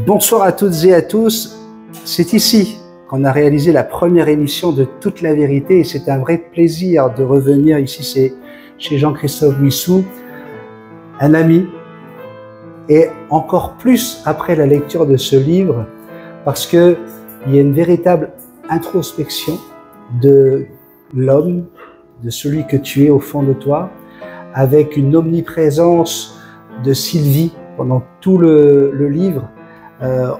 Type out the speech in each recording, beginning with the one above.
Bonsoir à toutes et à tous. C'est ici qu'on a réalisé la première émission de Toute la vérité et c'est un vrai plaisir de revenir ici. C'est chez Jean-Christophe Buissou, un ami, et encore plus après la lecture de ce livre, parce que il y a une véritable introspection de l'homme, de celui que tu es au fond de toi, avec une omniprésence de Sylvie pendant tout le livre.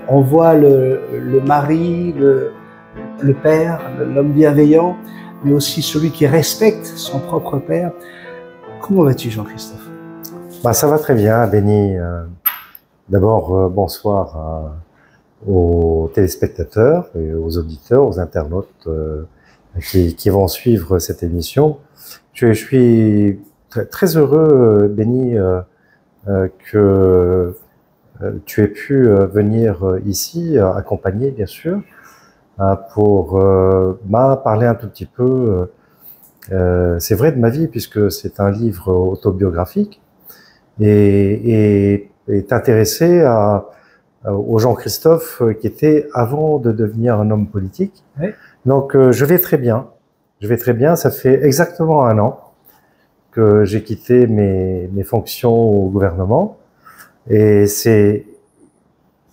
On voit le mari, le père, l'homme bienveillant, mais aussi celui qui respecte son propre père. Comment vas-tu, Jean-Christophe? Ça va très bien, Béni. D'abord, bonsoir aux téléspectateurs et aux auditeurs, aux internautes qui vont suivre cette émission. Je suis très heureux, Béni, que tu aies pu venir ici, accompagné bien sûr, pour parler un tout petit peu, c'est vrai, de ma vie, puisque c'est un livre autobiographique, et t'intéresser au Jean-Christophe qui était avant de devenir un homme politique. Oui. Donc je vais très bien, ça fait exactement 1 an que j'ai quitté mes fonctions au gouvernement, et c'est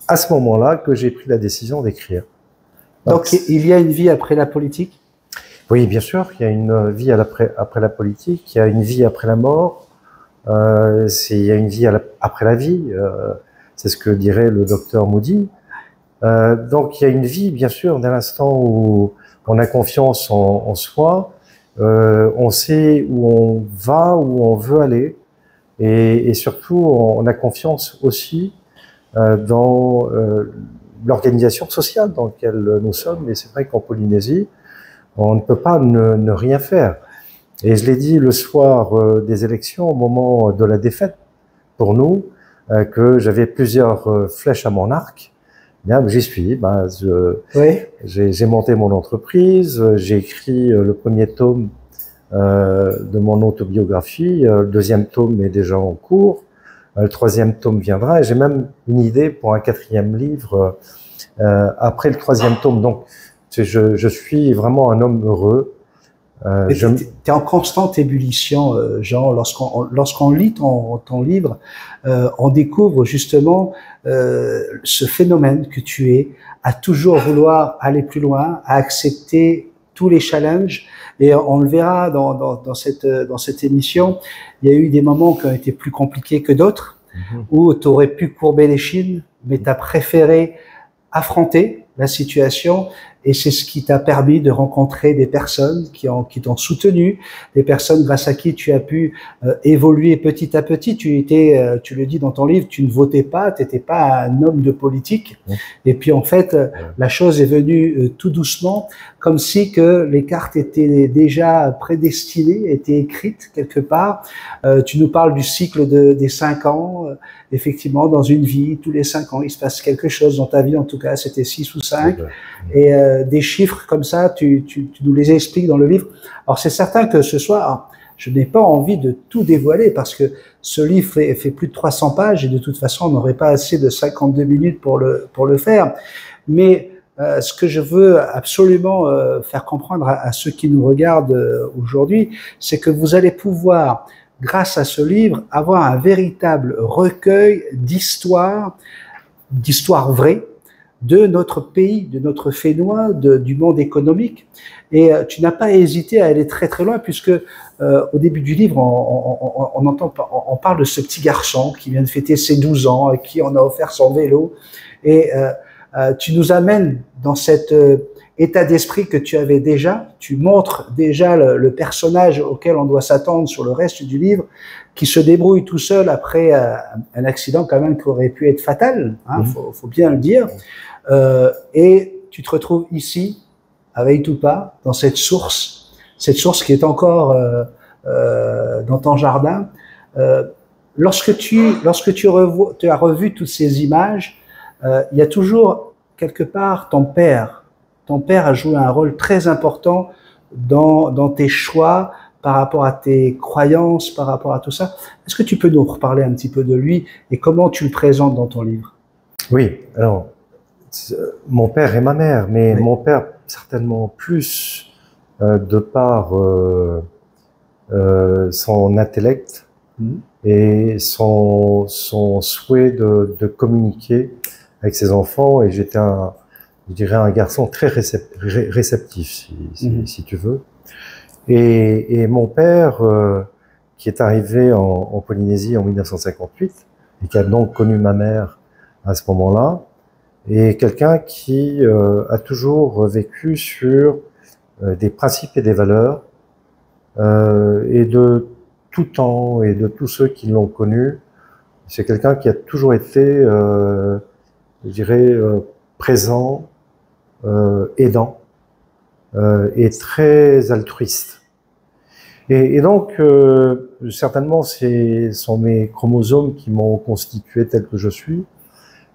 à ce moment-là que j'ai pris la décision d'écrire. Donc il y a une vie après la politique? Oui, bien sûr, il y a une vie après la politique, il y a une vie après la mort, il y a une vie après la vie, c'est ce que dirait le docteur Moody. Donc il y a une vie, bien sûr, dès l'instant où on a confiance en soi, on sait où on va, où on veut aller, et surtout on a confiance aussi dans l'organisation sociale dans laquelle nous sommes. Et c'est vrai qu'en Polynésie, on ne peut pas ne rien faire. Et je l'ai dit le soir des élections, au moment de la défaite, pour nous, que j'avais plusieurs flèches à mon arc. Bien, j'y suis. Oui. J'ai monté mon entreprise, j'ai écrit le 1er tome de mon autobiographie, le 2e tome est déjà en cours, le 3e tome viendra, et j'ai même une idée pour un 4e livre après le 3e tome. Donc, je suis vraiment un homme heureux. Tu es en constante ébullition, Jean. Lorsqu'on lit ton livre, on découvre justement ce phénomène que tu es, à toujours vouloir aller plus loin, à accepter tous les challenges. Et on le verra dans cette émission, il y a eu des moments qui ont été plus compliqués que d'autres, où tu aurais pu courber les chines, mais tu as préféré affronter la situation, et c'est ce qui t'a permis de rencontrer des personnes qui t'ont soutenu, des personnes grâce à qui tu as pu évoluer petit à petit. Tu le dis dans ton livre, tu ne votais pas, tu n'étais pas un homme de politique. Et puis en fait, la chose est venue tout doucement, comme si que les cartes étaient déjà prédestinées, étaient écrites quelque part. Tu nous parles du cycle des 5 ans. Effectivement, dans une vie, tous les 5 ans, il se passe quelque chose dans ta vie. En tout cas, c'était 6 ou 5. Et des chiffres comme ça, tu nous les expliques dans le livre. Alors c'est certain que ce soir, je n'ai pas envie de tout dévoiler parce que ce livre fait plus de 300 pages et de toute façon, on n'aurait pas assez de 52 minutes pour le faire. Mais ce que je veux absolument faire comprendre à ceux qui nous regardent aujourd'hui, c'est que vous allez pouvoir, grâce à ce livre, avoir un véritable recueil d'histoires vraies, de notre pays, de notre Fénois, du monde économique. Et tu n'as pas hésité à aller très très loin, puisque au début du livre, on parle de ce petit garçon qui vient de fêter ses 12 ans, à qui on a offert son vélo. Et tu nous amènes dans cet état d'esprit que tu avais déjà. Tu montres déjà le personnage auquel on doit s'attendre sur le reste du livre, qui se débrouille tout seul après un accident quand même qui aurait pu être fatal, hein, faut bien le dire. Et tu te retrouves ici, à Veitupa, dans cette source qui est encore dans ton jardin. Lorsque tu as revu toutes ces images, il y a toujours quelque part ton père. Ton père a joué un rôle très important dans tes choix, par rapport à tes croyances, par rapport à tout ça. Est-ce que tu peux nous reparler un petit peu de lui et comment tu le présentes dans ton livre? Oui, alors, mon père et ma mère, mais Oui. mon père certainement plus de par son intellect Mhm. et son souhait de communiquer avec ses enfants. Et j'étais je dirais un garçon très réceptif, Mhm. si tu veux. Et mon père, qui est arrivé en Polynésie en 1958, et qui a donc connu ma mère à ce moment-là, est quelqu'un qui a toujours vécu sur des principes et des valeurs, et de tout temps et de tous ceux qui l'ont connu. C'est quelqu'un qui a toujours été, je dirais, présent, aidant, et très altruiste. Et donc, certainement, ce sont mes chromosomes qui m'ont constitué tel que je suis.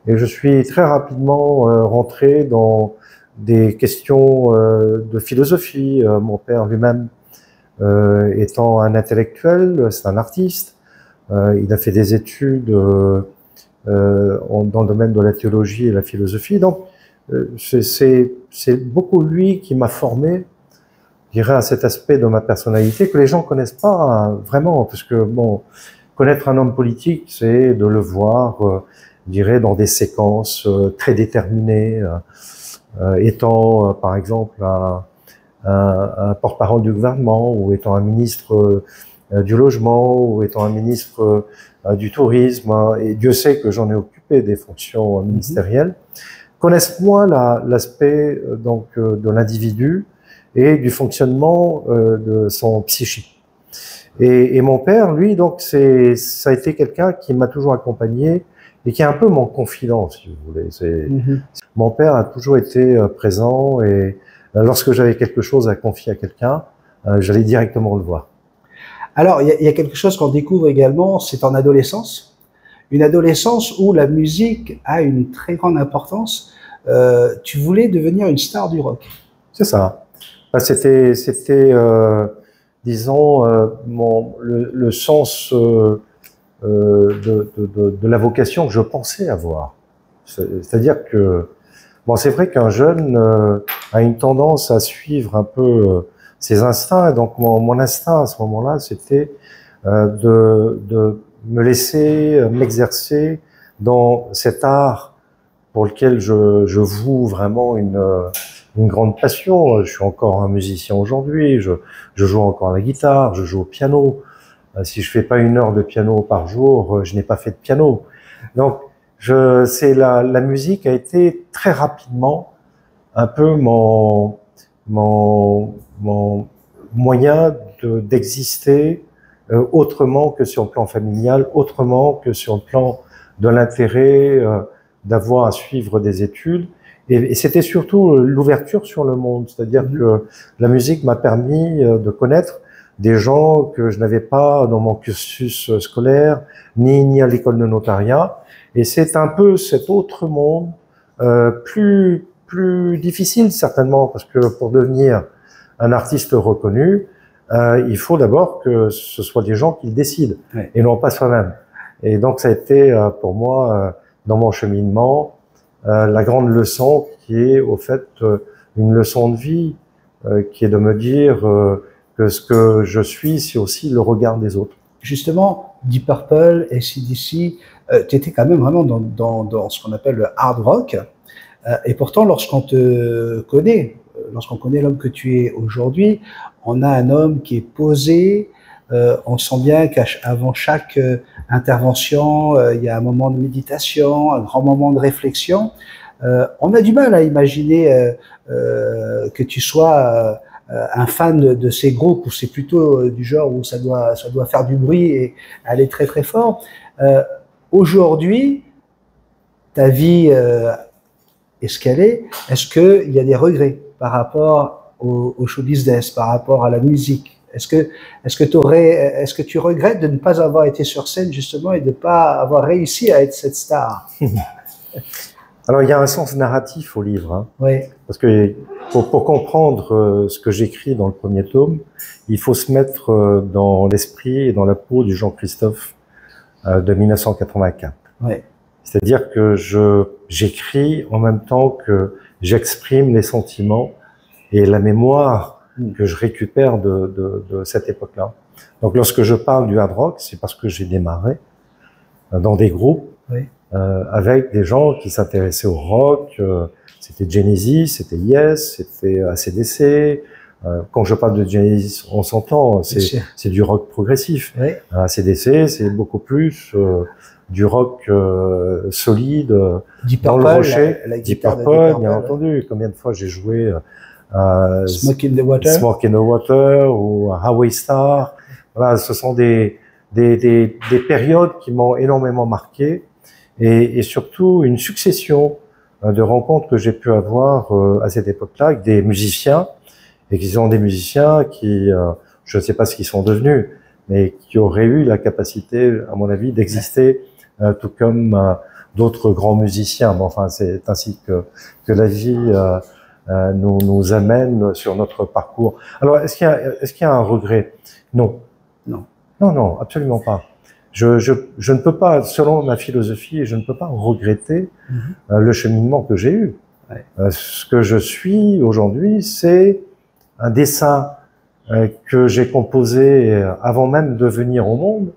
Et je suis très rapidement rentré dans des questions de philosophie. Mon père lui-même étant un intellectuel, c'est un artiste. Il a fait des études dans le domaine de la théologie et la philosophie. Donc, c'est beaucoup lui qui m'a formé, je dirais, à cet aspect de ma personnalité que les gens connaissent pas vraiment, parce que bon, connaître un homme politique, c'est de le voir, je dirais, dans des séquences très déterminées, étant, par exemple, un porte-parole du gouvernement, ou étant un ministre du logement, ou étant un ministre du tourisme, hein, et Dieu sait que j'en ai occupé des fonctions ministérielles, connaissent moins l'aspect donc de l'individu et du fonctionnement de son psychique. Et mon père, lui, donc, ça a été quelqu'un qui m'a toujours accompagné et qui est un peu mon confident, si vous voulez. Mon père a toujours été présent, et lorsque j'avais quelque chose à confier à quelqu'un, j'allais directement le voir. Alors, il y a quelque chose qu'on découvre également, c'est en adolescence. Une adolescence où la musique a une très grande importance. Tu voulais devenir une star du rock. C'est ça. C'était, disons, le sens de la vocation que je pensais avoir. C'est-à-dire que, bon, c'est vrai qu'un jeune a une tendance à suivre un peu ses instincts. Et donc, mon instinct à ce moment-là, c'était de me laisser m'exercer dans cet art pour lequel je voue vraiment une grande passion. Je suis encore un musicien aujourd'hui, je joue encore à la guitare, je joue au piano. Si je fais pas 1 heure de piano par jour, je n'ai pas fait de piano. Donc, la musique a été très rapidement un peu mon moyen d'exister autrement que sur le plan familial, autrement que sur le plan de l'intérêt d'avoir à suivre des études. Et c'était surtout l'ouverture sur le monde, c'est-à-dire que la musique m'a permis de connaître des gens que je n'avais pas dans mon cursus scolaire, ni à l'école de notariat. Et c'est un peu cet autre monde, plus difficile certainement, parce que pour devenir un artiste reconnu, il faut d'abord que ce soit des gens qui le décident, et non pas soi-même. Et donc ça a été pour moi, dans mon cheminement, la grande leçon qui est au fait une leçon de vie, qui est de me dire que ce que je suis, c'est aussi le regard des autres. Justement, Deep Purple et AC/DC, tu étais quand même vraiment dans ce qu'on appelle le hard rock. Et pourtant, lorsqu'on te connaît, lorsqu'on connaît l'homme que tu es aujourd'hui, on a un homme qui est posé. On sent bien qu'avant chaque intervention, il y a un moment de méditation, un grand moment de réflexion. On a du mal à imaginer que tu sois un fan de ces groupes, où c'est plutôt du genre où ça doit faire du bruit et aller très très fort. Aujourd'hui, ta vie est ce qu'elle est. Est-ce qu'il y a des regrets par rapport au show business, par rapport à la musique? Est-ce que tu regrettes de ne pas avoir été sur scène justement et de ne pas avoir réussi à être cette star? Alors il y a un sens narratif au livre, hein. Oui. Parce que pour comprendre ce que j'écris dans le premier tome, il faut se mettre dans l'esprit et dans la peau du Jean-Christophe de 1984. Oui. C'est-à-dire que j'écris en même temps que j'exprime les sentiments et la mémoire que je récupère de cette époque-là. Donc lorsque je parle du hard rock, c'est parce que j'ai démarré dans des groupes avec des gens qui s'intéressaient au rock. C'était Genesis, c'était Yes, c'était AC/DC. Quand je parle de Genesis, on s'entend, c'est du rock progressif. Oui. AC/DC, c'est beaucoup plus du rock solide, Deep dans Purple, le rocher. Deep Purple, bien entendu. Combien de fois j'ai joué Smoke in the Water, Smoke in the Water ou Highway Star. Voilà, ce sont des périodes qui m'ont énormément marqué et surtout une succession de rencontres que j'ai pu avoir à cette époque-là avec des musiciens et qui sont des musiciens qui, je ne sais pas ce qu'ils sont devenus, mais qui auraient eu la capacité, à mon avis, d'exister tout comme d'autres grands musiciens. Bon, enfin, c'est ainsi que la vie nous amène sur notre parcours. Alors, est-ce qu'il y a un regret? Non. Non. Non, non, absolument pas. Je ne peux pas, selon ma philosophie, je ne peux pas regretter le cheminement que j'ai eu. Ce que je suis aujourd'hui, c'est un dessin que j'ai composé avant même de venir au monde.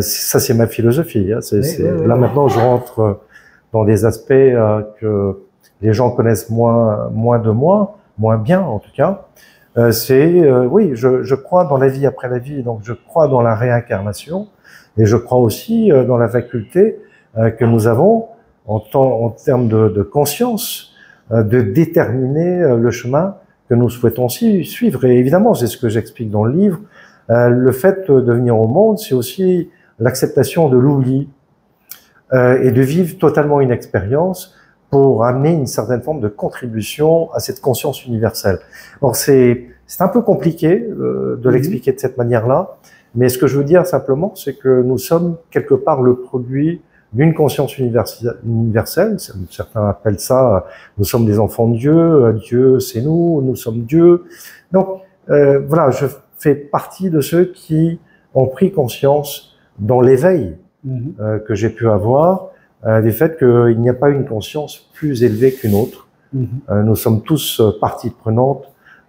Ça, c'est ma philosophie. Hein. Là, maintenant, je rentre dans des aspects que les gens connaissent moins de moi, moins bien en tout cas. Oui, je crois dans la vie après la vie, donc je crois dans la réincarnation, et je crois aussi dans la faculté que nous avons en termes de conscience de déterminer le chemin que nous souhaitons suivre. Et évidemment, c'est ce que j'explique dans le livre. Le fait de venir au monde, c'est aussi l'acceptation de l'oubli et de vivre totalement une expérience pour amener une certaine forme de contribution à cette conscience universelle. Alors c'est un peu compliqué de l'expliquer de cette manière-là, mais ce que je veux dire simplement, c'est que nous sommes quelque part le produit d'une conscience universelle. Certains appellent ça, nous sommes des enfants de Dieu, Dieu c'est nous sommes Dieu. Donc voilà, je fais partie de ceux qui ont pris conscience dans l'éveil que j'ai pu avoir, du fait qu'il n'y a pas une conscience plus élevée qu'une autre. Nous sommes tous partie prenante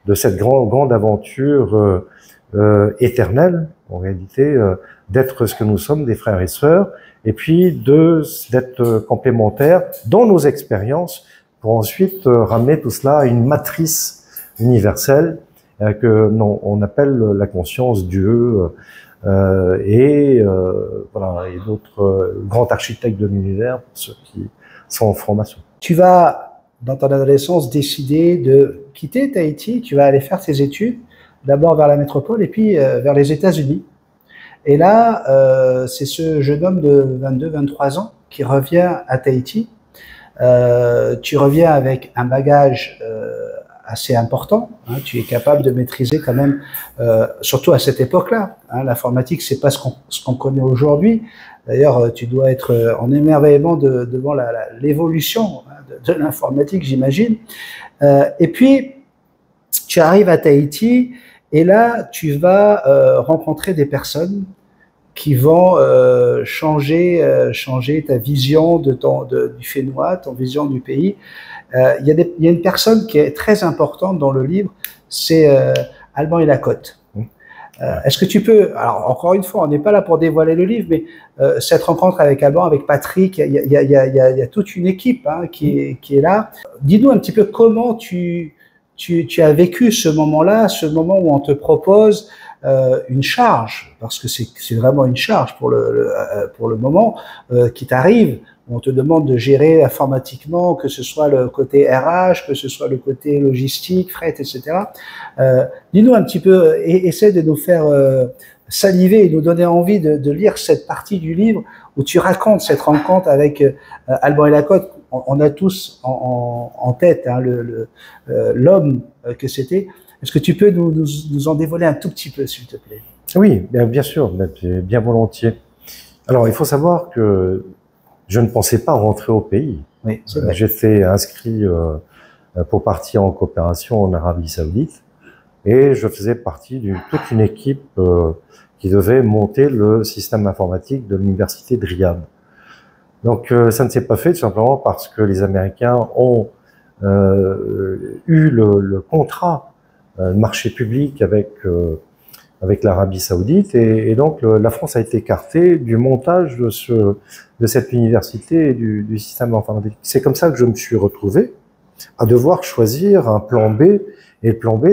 de cette grande aventure éternelle, en réalité, d'être ce que nous sommes, des frères et sœurs, et puis d'être complémentaires dans nos expériences pour ensuite ramener tout cela à une matrice universelle que on appelle la conscience, Dieu, voilà, et d'autres grands architectes de l'univers, pour ceux qui sont en franc-maçon. Tu vas, dans ton adolescence, décider de quitter Tahiti, tu vas aller faire tes études, d'abord vers la métropole et puis vers les États-Unis. Et là, c'est ce jeune homme de 22-23 ans qui revient à Tahiti. Tu reviens avec un bagage assez important. Hein, tu es capable de maîtriser quand même, surtout à cette époque-là. Hein, l'informatique, c'est pas ce qu'on connaît aujourd'hui. D'ailleurs, tu dois être en émerveillement devant l'évolution de l'informatique, j'imagine. Et puis, tu arrives à Tahiti et là, tu vas rencontrer des personnes qui vont changer ta vision du Fénois, ton vision du pays. Il y a une personne qui est très importante dans le livre, c'est Alban et Lacote. Est-ce que tu peux, alors encore une fois, on n'est pas là pour dévoiler le livre, mais cette rencontre avec Alban, avec Patrick, il y a toute une équipe qui est là. Dis-nous un petit peu comment tu as vécu ce moment-là, ce moment où on te propose une charge, parce que c'est vraiment une charge pour le moment qui t'arrive. On te demande de gérer informatiquement, que ce soit le côté RH, que ce soit le côté logistique, fret, etc. Dis-nous un petit peu, essaie de nous faire saliver et nous donner envie de lire cette partie du livre où tu racontes cette rencontre avec Alban et Lacote. On a tous en tête hein, l'homme que c'était. Est-ce que tu peux nous en dévoiler un tout petit peu, s'il te plaît? Oui, bien sûr, bien volontiers. Alors, il faut savoir que je ne pensais pas rentrer au pays. Oui, c'est vrai. J'étais inscrit pour partir en coopération en Arabie Saoudite et je faisais partie de toute une équipe qui devait monter le système informatique de l'université de Riyad. Donc ça ne s'est pas fait tout simplement parce que les Américains ont eu le contrat marché public avec l'Arabie Saoudite et donc la France a été écartée du montage de cette université et du système informatique. C'est comme ça que je me suis retrouvé à devoir choisir un plan B. Et le plan B,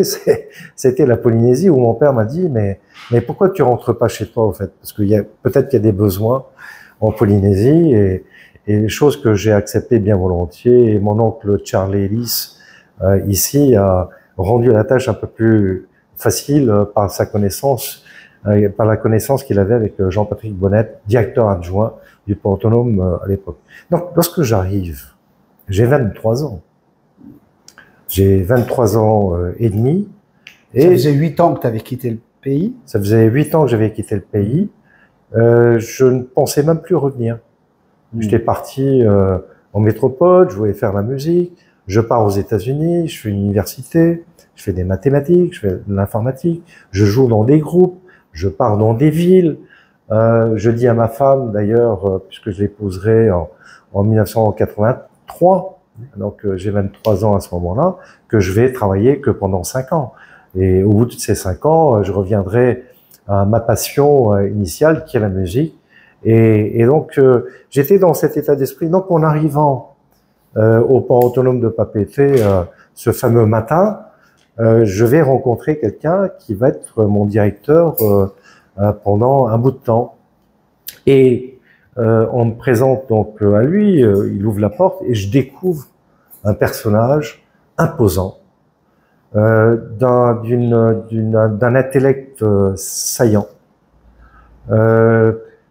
c'était la Polynésie où mon père m'a dit mais pourquoi tu rentres pas chez toi au fait? Parce qu'il y a peut-être qu'il y a des besoins en Polynésie et chose que j'ai accepté bien volontiers. Et mon oncle Charles Ellis ici a rendu la tâche un peu plus facile par sa connaissance, par la connaissance qu'il avait avec Jean-Patrick Bonnet, directeur adjoint du port autonome à l'époque. Donc, lorsque j'arrive, j'ai 23 ans. J'ai 23 ans et demi. Et ça faisait 8 ans que tu avais quitté le pays? Ça faisait 8 ans que j'avais quitté le pays. Je ne pensais même plus revenir. J'étais parti en métropole, je voulais faire la musique. Je pars aux États-Unis, je fais une université, je fais des mathématiques, je fais de l'informatique, je joue dans des groupes, je pars dans des villes. Je dis à ma femme, d'ailleurs, puisque je l'épouserai en 1983, donc j'ai 23 ans à ce moment-là, que je vais travailler que pendant 5 ans. Et au bout de ces 5 ans, je reviendrai à ma passion initiale, qui est la musique. Et donc, j'étais dans cet état d'esprit. Donc, en arrivant au port autonome de Papeete, ce fameux matin, je vais rencontrer quelqu'un qui va être mon directeur pendant un bout de temps. Et on me présente donc à lui, il ouvre la porte et je découvre un personnage imposant, d'un intellect saillant,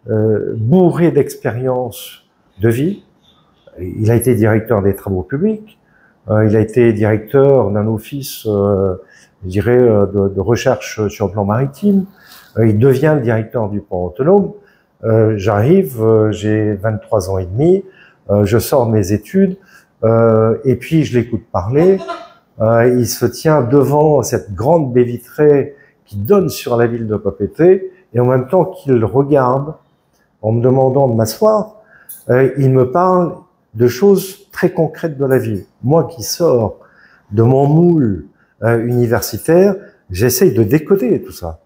bourré d'expérience de vie. Il a été directeur des travaux publics, il a été directeur d'un office, je dirais, de recherche sur le plan maritime, il devient le directeur du port autonome. J'arrive, j'ai 23 ans et demi, je sors de mes études, et puis je l'écoute parler. Il se tient devant cette grande baie vitrée qui donne sur la ville de Papeete, et en même temps qu'il regarde, en me demandant de m'asseoir, il me parle de choses très concrètes de la vie. Moi qui sors de mon moule universitaire, j'essaye de décoder tout ça.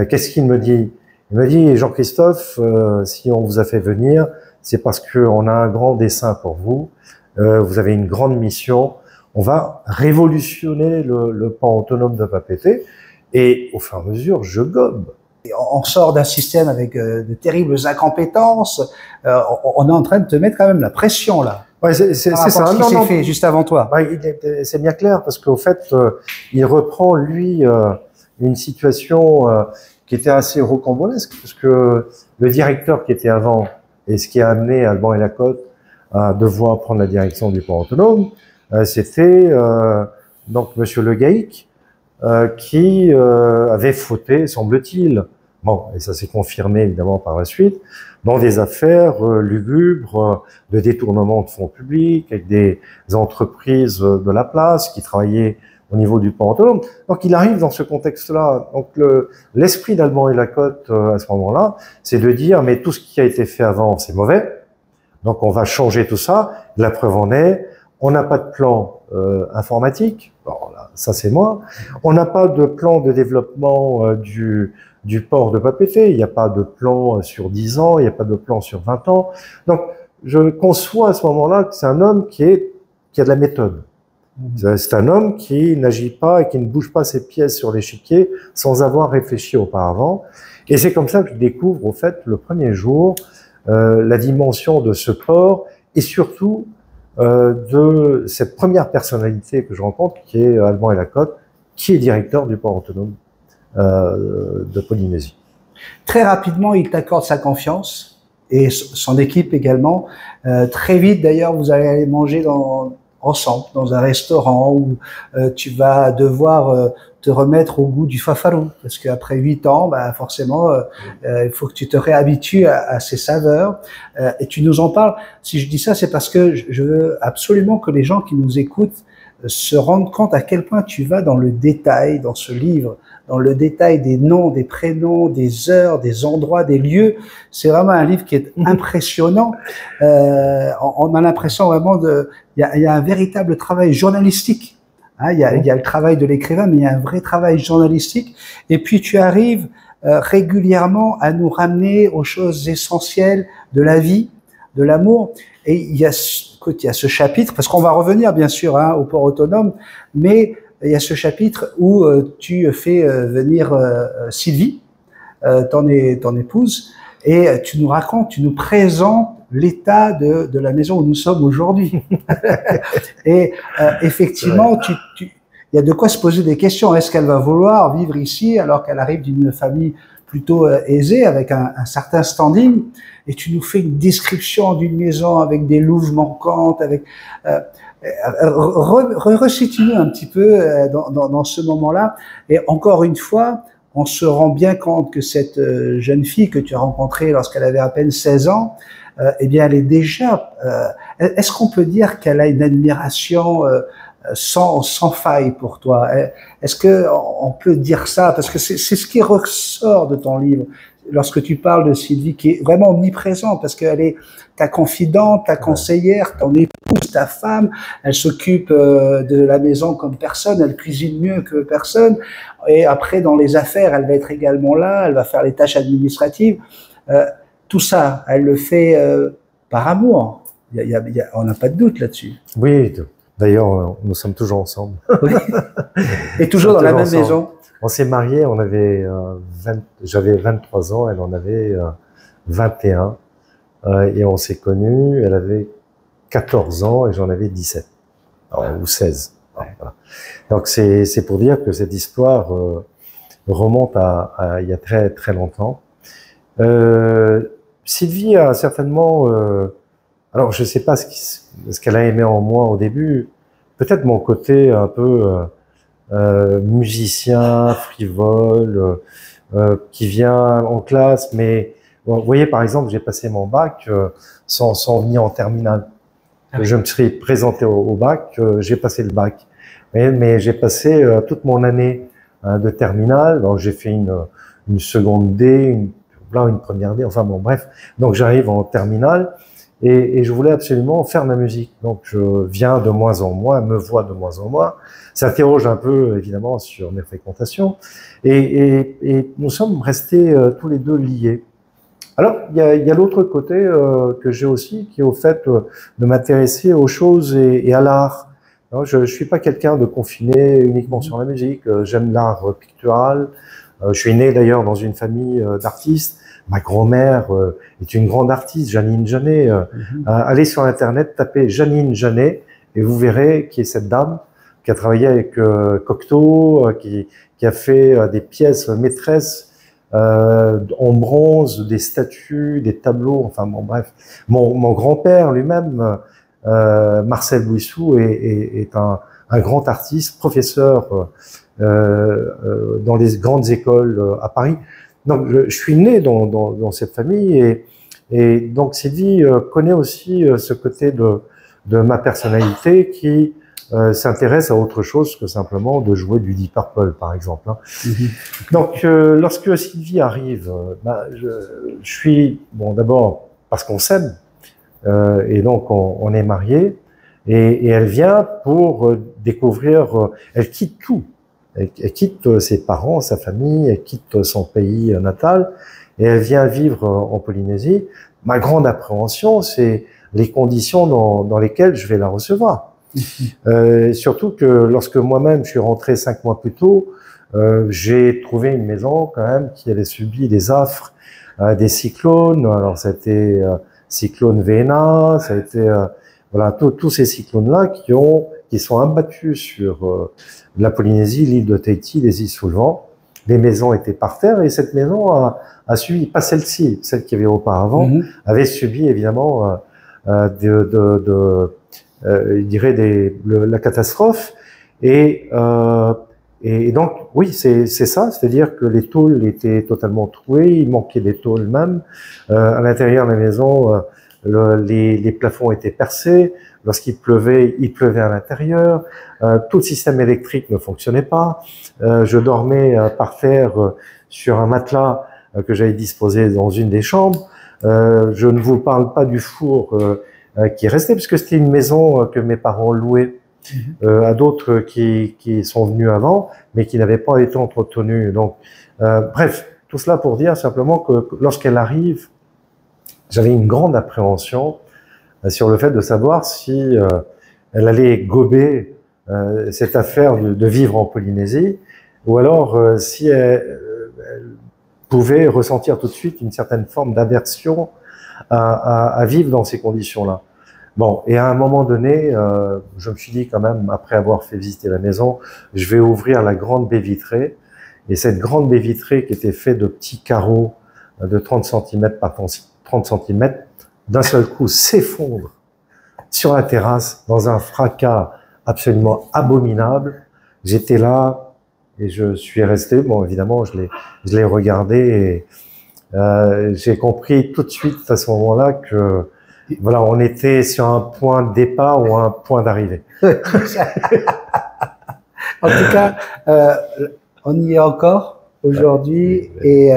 Qu'est-ce qu'il me dit? Il me dit, Jean-Christophe, si on vous a fait venir, c'est parce qu'on a un grand dessein pour vous. Vous avez une grande mission. On va révolutionner le port autonome de Papeete. Et au fur et à mesure, je gobe. On sort d'un système avec de terribles incompétences. On est en train de te mettre quand même la pression là. Ouais, c'est ça. Ce qui s'est fait juste avant toi. C'est bien clair parce qu'au fait, il reprend lui une situation qui était assez rocambolesque parce que le directeur qui était avant et ce qui a amené Alban et Lacote à devoir prendre la direction du port autonome, c'était donc Monsieur Le Gaïc qui avait fauté, semble-t-il. Bon, et ça s'est confirmé évidemment par la suite, dans des affaires lugubres de détournement de fonds publics avec des entreprises de la place qui travaillaient au niveau du port autonome. Donc il arrive dans ce contexte-là. Donc l'esprit d'Alban et Lacote à ce moment-là, c'est de dire mais tout ce qui a été fait avant c'est mauvais. Donc on va changer tout ça. La preuve en est, on n'a pas de plan informatique. Bon, là, ça c'est moi. On n'a pas de plan de développement du port de Papeete. Il n'y a pas de plan sur 10 ans. Il n'y a pas de plan sur 20 ans. Donc je conçois à ce moment-là que c'est un homme qui a de la méthode. C'est un homme qui n'agit pas et qui ne bouge pas ses pièces sur l'échiquier sans avoir réfléchi auparavant. Et c'est comme ça que je découvre, au fait, le premier jour, la dimension de ce port et surtout de cette première personnalité que je rencontre, qui est Alban et Lacote, qui est directeur du port autonome de Polynésie. Très rapidement, il t'accorde sa confiance et son équipe également. Très vite, d'ailleurs, vous allez aller manger ensemble dans un restaurant où tu vas devoir te remettre au goût du fafarou parce qu'après 8 ans, bah forcément, il faut que tu te réhabitues à ces saveurs. Et tu nous en parles. Si je dis ça, c'est parce que je veux absolument que les gens qui nous écoutent se rendre compte à quel point tu vas dans le détail, dans ce livre, dans le détail des noms, des prénoms, des heures, des endroits, des lieux. C'est vraiment un livre qui est impressionnant. On a l'impression vraiment il y a un véritable travail journalistique. Hein, il y a le travail de l'écrivain, mais il y a un vrai travail journalistique. Et puis tu arrives régulièrement à nous ramener aux choses essentielles de la vie, de l'amour. Et il y a ce chapitre, parce qu'on va revenir bien sûr au port autonome, mais il y a ce chapitre où tu fais venir Sylvie, ton épouse, et tu nous racontes, tu nous présentes l'état de la maison où nous sommes aujourd'hui. Et effectivement, il y a de quoi se poser des questions. Est-ce qu'elle va vouloir vivre ici alors qu'elle arrive d'une famille plutôt aisée, avec un certain standing? Et tu nous fais une description d'une maison avec des louves manquantes, avec resitue-nous un petit peu dans ce moment-là. Et encore une fois, on se rend bien compte que cette jeune fille que tu as rencontrée lorsqu'elle avait à peine 16 ans, eh bien, elle est déjà. Est-ce qu'on peut dire qu'elle a une admiration sans faille pour toi? Est-ce que on peut dire ça? Parce que c'est ce qui ressort de ton livre lorsque tu parles de Sylvie, qui est vraiment omniprésente, parce qu'elle est ta confidente, ta conseillère, ton épouse, ta femme. Elle s'occupe de la maison comme personne, elle cuisine mieux que personne. Et après, dans les affaires, elle va être également là, elle va faire les tâches administratives. Tout ça, elle le fait par amour. On n'a pas de doute là-dessus. Oui, d'ailleurs, nous sommes toujours ensemble. Oui. Et toujours dans la même maison. On s'est mariés, j'avais 23 ans, elle en avait 21. Et on s'est connus, elle avait 14 ans et j'en avais 17. Ou 16. Voilà. Donc c'est pour dire que cette histoire remonte à il y a très très longtemps. Sylvie a certainement... alors je sais pas ce qu'elle a aimé en moi au début. Peut-être mon côté un peu... musicien, frivole, qui vient en classe, mais bon, vous voyez, par exemple, j'ai passé mon bac sans venir en terminale. Je me suis présenté au bac, j'ai passé le bac. Mais j'ai passé toute mon année de terminale, donc j'ai fait une seconde D, une première D, enfin bon, bref. Donc j'arrive en terminale et je voulais absolument faire de la musique. Donc je viens de moins en moins, me vois de moins en moins. Ça interroge un peu, évidemment, sur mes fréquentations. Et nous sommes restés tous les deux liés. Alors, il y a l'autre côté que j'ai aussi, qui est au fait de m'intéresser aux choses et à l'art. Je suis pas quelqu'un de confiné uniquement sur la musique. J'aime l'art pictural. Je suis né d'ailleurs dans une famille d'artistes. Ma grand-mère est une grande artiste, Janine Janet. Allez sur Internet, tapez Janine Janet et vous verrez qui est cette dame qui a travaillé avec Cocteau, qui a fait des pièces maîtresses en bronze, des statues, des tableaux, enfin bon bref. Mon grand-père lui-même, Marcel Bouissou, est un grand artiste, professeur dans les grandes écoles à Paris. Donc je suis né dans cette famille et donc Sylvie connaît aussi ce côté de ma personnalité qui s'intéresse à autre chose que simplement de jouer du Deep Purple, par exemple. Donc, lorsque Sylvie arrive, je suis, bon, d'abord, parce qu'on s'aime, et donc on est mariés, et elle vient pour découvrir, elle quitte tout. Elle quitte ses parents, sa famille, elle quitte son pays natal, et elle vient vivre en Polynésie. Ma grande appréhension, c'est les conditions dans lesquelles je vais la recevoir. Surtout que lorsque moi-même je suis rentré 5 mois plus tôt, j'ai trouvé une maison quand même qui avait subi des affres, des cyclones. Alors ça a été cyclone Vena, ça a été voilà tous ces cyclones-là qui sont abattus sur la Polynésie, l'île de Tahiti, les îles sous le vent. Les maisons étaient par terre et cette maison a subi, pas celle-ci, celle qu'il y avait auparavant, avait subi évidemment je dirais la catastrophe et donc oui c'est ça, c'est-à-dire que les tôles étaient totalement trouées, il manquait des tôles même à l'intérieur de la maison. les plafonds étaient percés. Lorsqu'il pleuvait, il pleuvait à l'intérieur. Tout le système électrique ne fonctionnait pas. Je dormais par terre sur un matelas que j'avais disposé dans une des chambres. Je ne vous parle pas du four qui est resté, puisque c'était une maison que mes parents louaient à d'autres qui sont venus avant, mais qui n'avaient pas été entretenus. Donc, bref, tout cela pour dire simplement que lorsqu'elle arrive, j'avais une grande appréhension sur le fait de savoir si elle allait gober cette affaire de vivre en Polynésie, ou alors si elle pouvait ressentir tout de suite une certaine forme d'aversion à vivre dans ces conditions-là. Bon, et à un moment donné, je me suis dit quand même, après avoir fait visiter la maison, je vais ouvrir la grande baie vitrée, et cette grande baie vitrée qui était faite de petits carreaux de 30 cm par 30 cm, d'un seul coup s'effondre sur la terrasse dans un fracas absolument abominable. J'étais là et je suis resté, bon évidemment je l'ai regardé et j'ai compris tout de suite à ce moment-là que voilà, on était sur un point de départ ou un point d'arrivée. En tout cas, on y est encore aujourd'hui et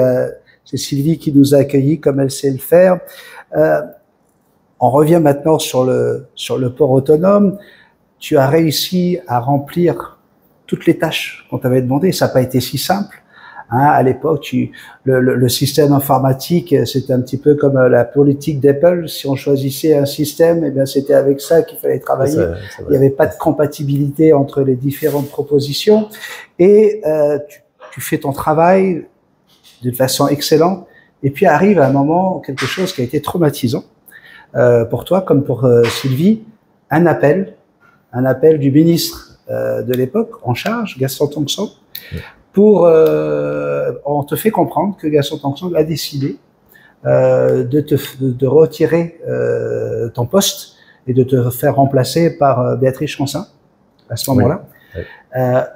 c'est Sylvie qui nous a accueillis comme elle sait le faire. On revient maintenant sur le port autonome. Tu as réussi à remplir toutes les tâches qu'on t'avait demandées. Ça n'a pas été si simple. Hein, à l'époque, le système informatique, c'était un petit peu comme la politique d'Apple. Si on choisissait un système, eh bien, c'était avec ça qu'il fallait travailler. Il n'y avait pas de compatibilité entre les différentes propositions. Et tu fais ton travail d'une façon excellente. Et puis arrive à un moment quelque chose qui a été traumatisant pour toi, comme pour Sylvie, un appel du ministre de l'époque en charge, Gaston Tongson. On te fait comprendre que Gaston Tongson a décidé de retirer ton poste et de te faire remplacer par Béatrice Chancin à ce moment-là. Oui.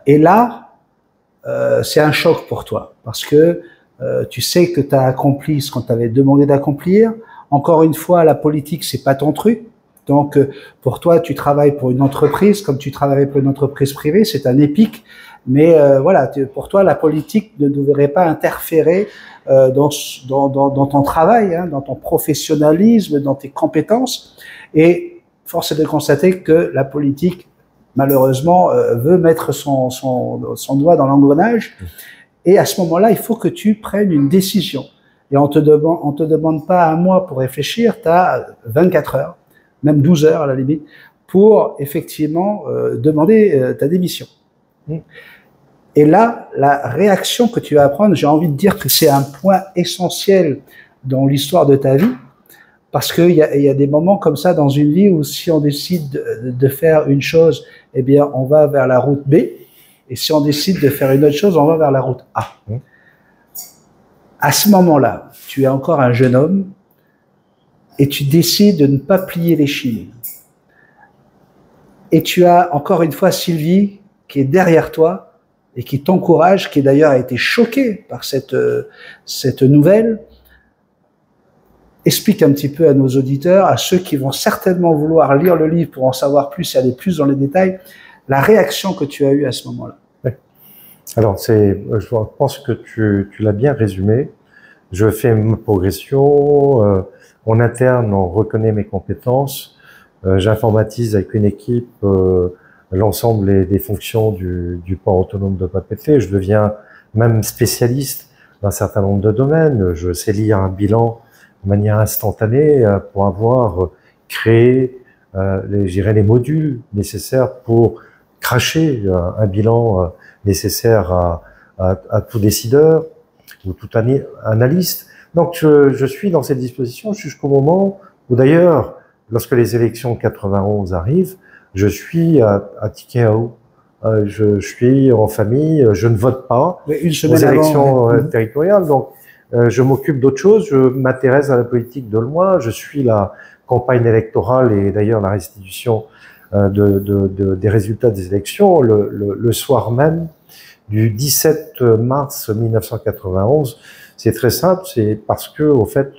Et là, c'est un choc pour toi parce que tu sais que tu as accompli ce qu'on t'avait demandé d'accomplir. Encore une fois, la politique, c'est pas ton truc. Donc, pour toi, tu travailles pour une entreprise comme tu travaillais pour une entreprise privée. C'est un épique. Mais voilà, pour toi, la politique ne devrait pas interférer dans ton travail, hein, dans ton professionnalisme, dans tes compétences. Et force est de constater que la politique, malheureusement, veut mettre son doigt dans l'engrenage. Et à ce moment-là, il faut que tu prennes une décision. Et on te demande pas un mois pour réfléchir, tu as 24 heures, même 12 heures à la limite, pour effectivement demander ta démission. Et là, la réaction que tu vas prendre, j'ai envie de dire que c'est un point essentiel dans l'histoire de ta vie, parce qu'il y a des moments comme ça dans une vie où si on décide de faire une chose, eh bien, on va vers la route B, et si on décide de faire une autre chose, on va vers la route A. À ce moment-là, tu es encore un jeune homme, et tu décides de ne pas plier les chines. Et tu as encore une fois Sylvie qui est derrière toi et qui t'encourage, qui d'ailleurs a été choquée par cette nouvelle. Explique un petit peu à nos auditeurs, à ceux qui vont certainement vouloir lire le livre pour en savoir plus et aller plus dans les détails, la réaction que tu as eue à ce moment-là. Oui. Alors, je pense que tu l'as bien résumé. Je fais ma progression. En interne, on reconnaît mes compétences. J'informatise avec une équipe l'ensemble des fonctions du port autonome de Papeete. Je deviens même spécialiste d'un certain nombre de domaines. Je sais lire un bilan de manière instantanée pour avoir créé les modules nécessaires pour cracher un bilan nécessaire à tout décideur ou tout analyste. Donc je suis dans cette disposition jusqu'au moment où d'ailleurs, lorsque les élections 91 arrivent, je suis à Tikehau. Je suis en famille, je ne vote pas aux élections territoriales, donc je m'occupe d'autre chose, je m'intéresse à la politique de loin, je suis la campagne électorale et d'ailleurs la restitution des résultats des élections le soir même du 17 mars 1991. C'est très simple, c'est parce que au fait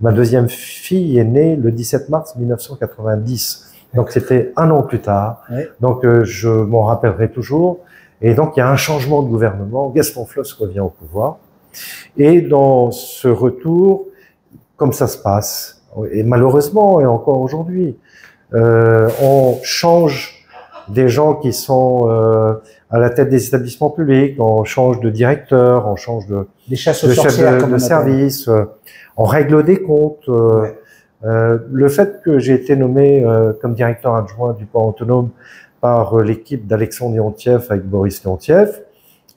Ma deuxième fille est née le 17 mars 1990. Donc c'était un an plus tard. Ouais. Donc je m'en rappellerai toujours. Et donc il y a un changement de gouvernement. Gaston Flosse revient au pouvoir. Et dans ce retour, comme ça se passe, et malheureusement, et encore aujourd'hui, on change des gens qui sont à la tête des établissements publics, on change de directeur, on change des chasses de aux chef sorcières, comme de on service, on règle des comptes. Ouais. Le fait que j'ai été nommé comme directeur adjoint du port autonome par l'équipe d'Alexandre Leontiev avec Boris Leontiev,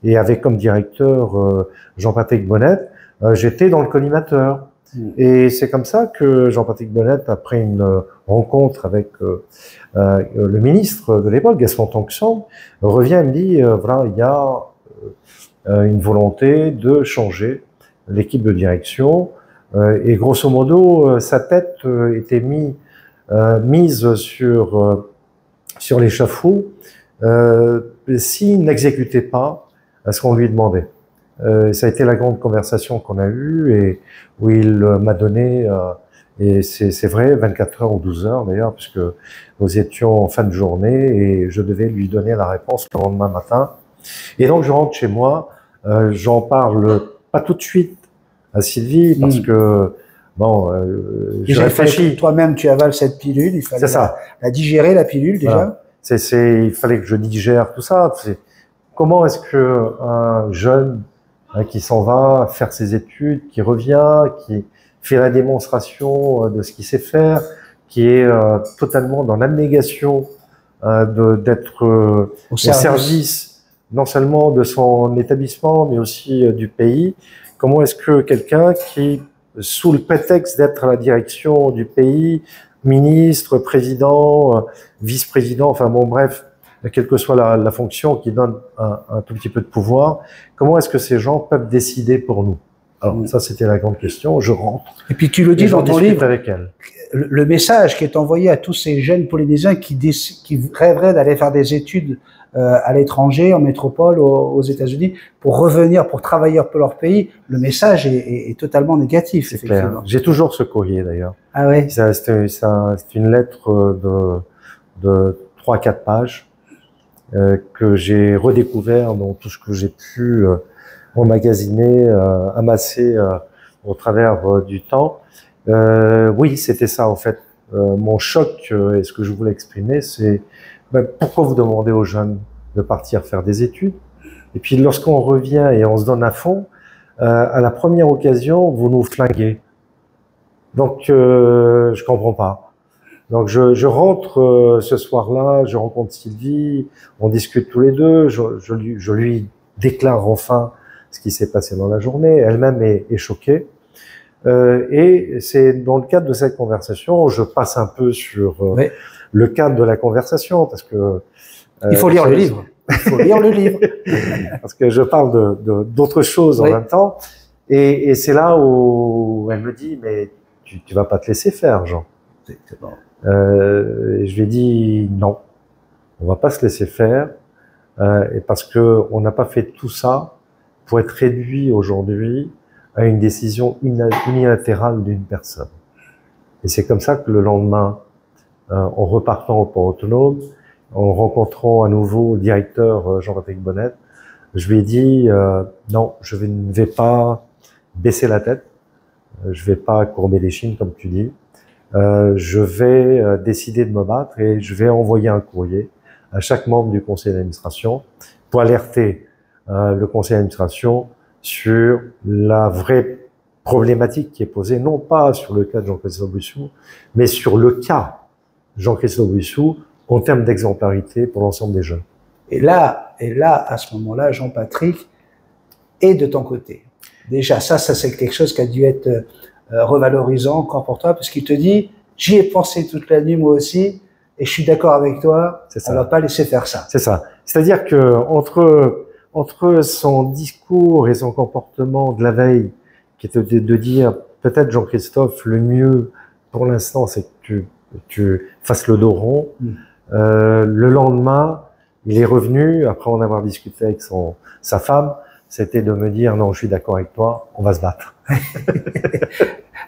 et avec comme directeur Jean-Patrick Bonnet, j'étais dans le collimateur. Et c'est comme ça que Jean-Patrick Bonnet, après une rencontre avec le ministre de l'époque, Gaston Tongson, revient et me dit, voilà, il y a une volonté de changer l'équipe de direction. Et grosso modo, sa tête était mise sur l'échafaud s'il n'exécutait pas ce qu'on lui demandait. Ça a été la grande conversation qu'on a eue et où il m'a donné, et c'est vrai, 24 heures ou 12 heures d'ailleurs, puisque nous étions en fin de journée et je devais lui donner la réponse le lendemain matin. Et donc je rentre chez moi, j'en parle pas tout de suite à Sylvie parce que bon, je réfléchis. Toi-même, tu avales cette pilule, il fallait la digérer, la pilule déjà. Voilà. Il fallait que je digère tout ça. Comment est-ce que un jeune qui s'en va faire ses études, qui revient, qui fait la démonstration de ce qu'il sait faire, qui est totalement dans l'abnégation d'être au service non seulement de son établissement, mais aussi du pays. Comment est-ce que quelqu'un qui, sous le prétexte d'être à la direction du pays, ministre, président, vice-président, enfin bon bref, quelle que soit la fonction qui donne un tout petit peu de pouvoir, comment est-ce que ces gens peuvent décider pour nous? Alors ça, c'était la grande question. Je rentre. Et puis tu le dis dans ton livre, avec elle. Le message qui est envoyé à tous ces jeunes Polynésiens qui rêveraient d'aller faire des études à l'étranger, en métropole, aux États-Unis, pour revenir, pour travailler pour leur pays, le message est totalement négatif. C'est clair. J'ai toujours ce courrier d'ailleurs. Ah ouais. C'est une lettre de 3-4 pages que j'ai redécouvert dans tout ce que j'ai pu emmagasiner, amasser au travers du temps. Oui, c'était ça en fait. Mon choc et ce que je voulais exprimer, c'est pourquoi vous demandez aux jeunes de partir faire des études? Et puis lorsqu'on revient et on se donne à fond, à la première occasion, vous nous flinguez. Donc je comprends pas. Donc je rentre ce soir-là, je rencontre Sylvie, on discute tous les deux, je lui déclare enfin ce qui s'est passé dans la journée. Elle-même est choquée. Et c'est dans le cadre de cette conversation, je passe un peu sur le cadre de la conversation, parce que il faut lire le livre. Il faut lire le livre. Parce que je parle d'autres choses en même temps. Et c'est là où elle me dit, mais tu vas pas te laisser faire, Jean. C'est bon. Et je lui ai dit non, on va pas se laisser faire, et parce que on n'a pas fait tout ça pour être réduit aujourd'hui à une décision unilatérale d'une personne. Et c'est comme ça que le lendemain, en repartant au port autonome, en rencontrant à nouveau le directeur Jean-Patrick Bonnet, je lui ai dit non, je ne vais pas baisser la tête, je vais pas courber les chines comme tu dis. Je vais décider de me battre et je vais envoyer un courrier à chaque membre du conseil d'administration pour alerter le conseil d'administration sur la vraie problématique qui est posée, non pas sur le cas de Jean-Christophe Buissou, mais sur le cas Jean-Christophe Buissou en termes d'exemplarité pour l'ensemble des jeunes. Et là, à ce moment-là, Jean-Patrick est de ton côté. Déjà, ça c'est quelque chose qui a dû être revalorisant encore pour toi, parce qu'il te dit, j'y ai pensé toute la nuit moi aussi, et je suis d'accord avec toi, on va pas laisser faire ça. C'est ça. C'est-à-dire que entre son discours et son comportement de la veille, qui était de dire, peut-être Jean-Christophe, le mieux pour l'instant, c'est que tu fasses le dos rond. Le lendemain, il est revenu, après en avoir discuté avec sa femme, c'était de me dire non, je suis d'accord avec toi, on va se battre.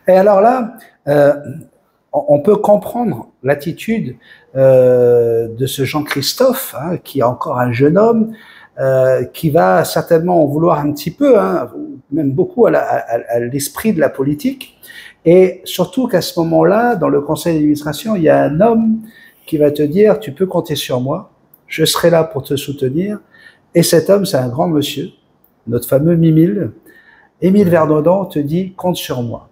Et alors là, on peut comprendre l'attitude de ce Jean-Christophe, hein, qui est encore un jeune homme, qui va certainement en vouloir un petit peu, hein, même beaucoup à l'esprit de la politique. Et surtout qu'à ce moment-là, dans le conseil d'administration, il y a un homme qui va te dire, tu peux compter sur moi, je serai là pour te soutenir. Et cet homme, c'est un grand monsieur, notre fameux Mimile. Émile Vernaudan te dit, compte sur moi.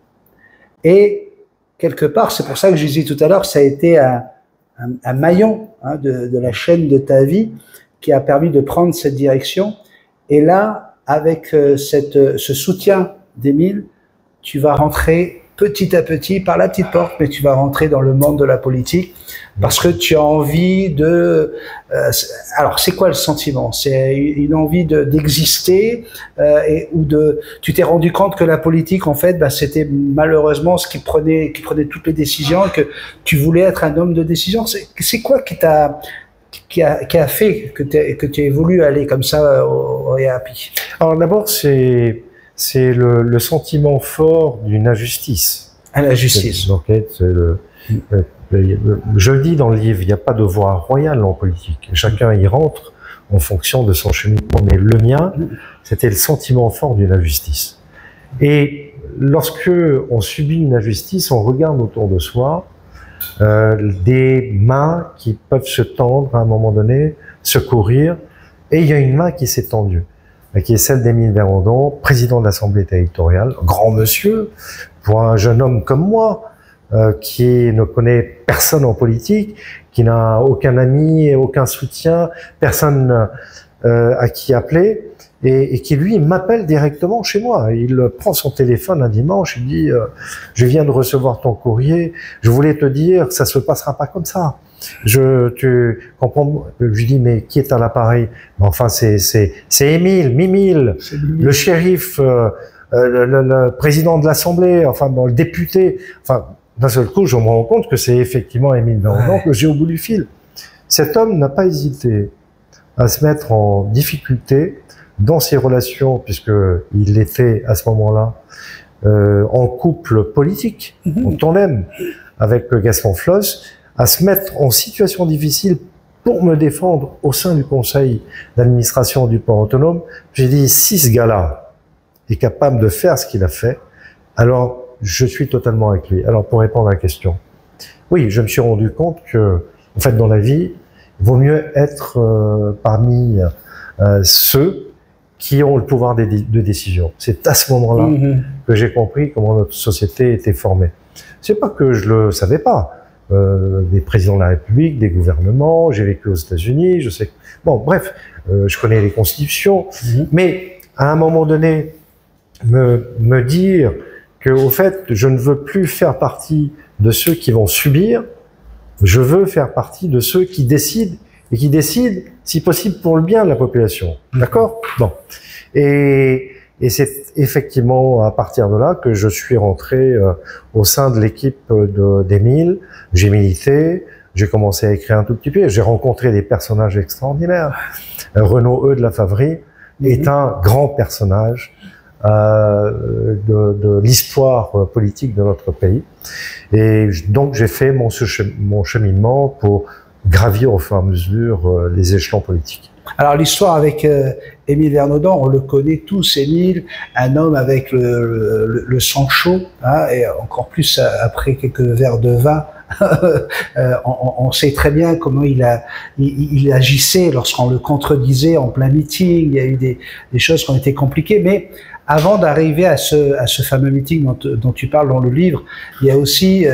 Et quelque part, c'est pour ça que je disais tout à l'heure, ça a été un maillon, hein, de la chaîne de ta vie qui a permis de prendre cette direction. Et là, avec ce soutien d'Émile, tu vas rentrer petit à petit, par la petite porte, mais tu vas rentrer dans le monde de la politique parce que tu as envie de... alors, c'est quoi le sentiment? C'est une envie d'exister ou de... Tu t'es rendu compte que la politique, en fait, c'était malheureusement ce qui prenait toutes les décisions et que tu voulais être un homme de décision. C'est quoi qui a fait que tu aies voulu aller comme ça au RAPI? Alors d'abord, c'est le sentiment fort d'une injustice. À la justice. Je le dis dans le livre, il n'y a pas de voie royale en politique. Chacun y rentre en fonction de son cheminement. Mais le mien, c'était le sentiment fort d'une injustice. Et lorsque on subit une injustice, on regarde autour de soi des mains qui peuvent se tendre à un moment donné, secourir, et il y a une main qui s'est tendue, qui est celle d'Émile Vernaudan, président de l'Assemblée territoriale, grand monsieur, pour un jeune homme comme moi, qui ne connaît personne en politique, qui n'a aucun ami, aucun soutien, personne à qui appeler, et qui lui m'appelle directement chez moi. Il prend son téléphone un dimanche, il dit je viens de recevoir ton courrier, je voulais te dire que ça se passera pas comme ça. Tu comprends? Je lui dis mais qui est à l'appareil? Enfin c'est Émile, Mimile, le shérif, le président de l'Assemblée, enfin bon, le député. Enfin d'un seul coup je me rends compte que c'est effectivement Émile Vernaudan que j'ai au bout du fil. Cet homme n'a pas hésité à se mettre en difficulté dans ses relations, puisqu'il était à ce moment-là en couple politique, en tandem avec Gaston Floss, à se mettre en situation difficile pour me défendre au sein du conseil d'administration du port autonome. J'ai dit, si ce gars-là est capable de faire ce qu'il a fait, alors je suis totalement avec lui. Alors pour répondre à la question, oui, je me suis rendu compte que, en fait, dans la vie, il vaut mieux être parmi ceux qui ont le pouvoir de décision. C'est à ce moment-là que j'ai compris comment notre société était formée. C'est pas que je le savais pas. Des présidents de la République, des gouvernements, j'ai vécu aux États-Unis, je sais. Bon, bref, je connais les constitutions, mais à un moment donné, me dire que, au fait, je ne veux plus faire partie de ceux qui vont subir, je veux faire partie de ceux qui décident, et qui décident, si possible, pour le bien de la population. D'accord? Bon. Et c'est effectivement à partir de là que je suis rentré au sein de l'équipe d'Émile. J'ai milité, j'ai commencé à écrire un tout petit peu, j'ai rencontré des personnages extraordinaires. Renaud E de la Favrie est un grand personnage de l'histoire politique de notre pays. Et donc j'ai fait mon cheminement pour gravir au fur et à mesure les échelons politiques. Alors l'histoire avec Émile Vernaudan, on le connaît tous, Émile, un homme avec le sang chaud, hein, et encore plus après quelques verres de vin. On sait très bien comment il agissait lorsqu'on le contredisait en plein meeting. Il y a eu des choses qui ont été compliquées, mais avant d'arriver à ce fameux meeting dont tu parles dans le livre, il y a aussi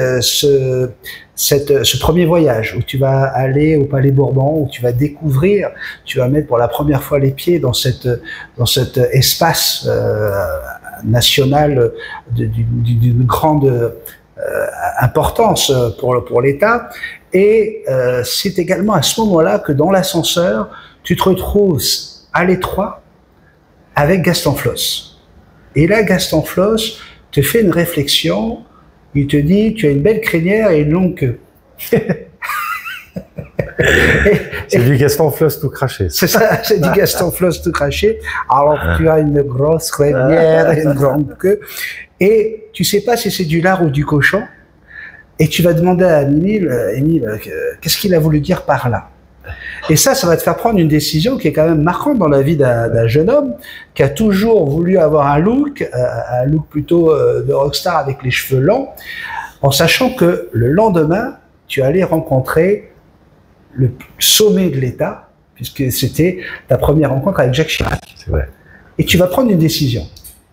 ce premier voyage où tu vas aller au Palais Bourbon, où tu vas découvrir, tu vas mettre pour la première fois les pieds dans cet espace national d'une grande importance pour l'État. Et c'est également à ce moment-là que dans l'ascenseur, tu te retrouves à l'étroit avec Gaston Floss. Et là, Gaston Floss te fait une réflexion. Il te dit, tu as une belle crinière et une longue queue. C'est du Gaston Floss tout craché. C'est ça, c'est du Gaston Floss tout craché. Alors tu as une grosse crinière et une grande queue. Et tu sais pas si c'est du lard ou du cochon. Et tu vas demander à Émile, qu'est-ce qu'il a voulu dire par là? Et ça va te faire prendre une décision qui est quand même marquante dans la vie d'un jeune homme qui a toujours voulu avoir un look plutôt de rockstar avec les cheveux longs, en sachant que le lendemain, tu allais rencontrer le sommet de l'État, puisque c'était ta première rencontre avec Jacques Chirac. C'est vrai. Et tu vas prendre une décision.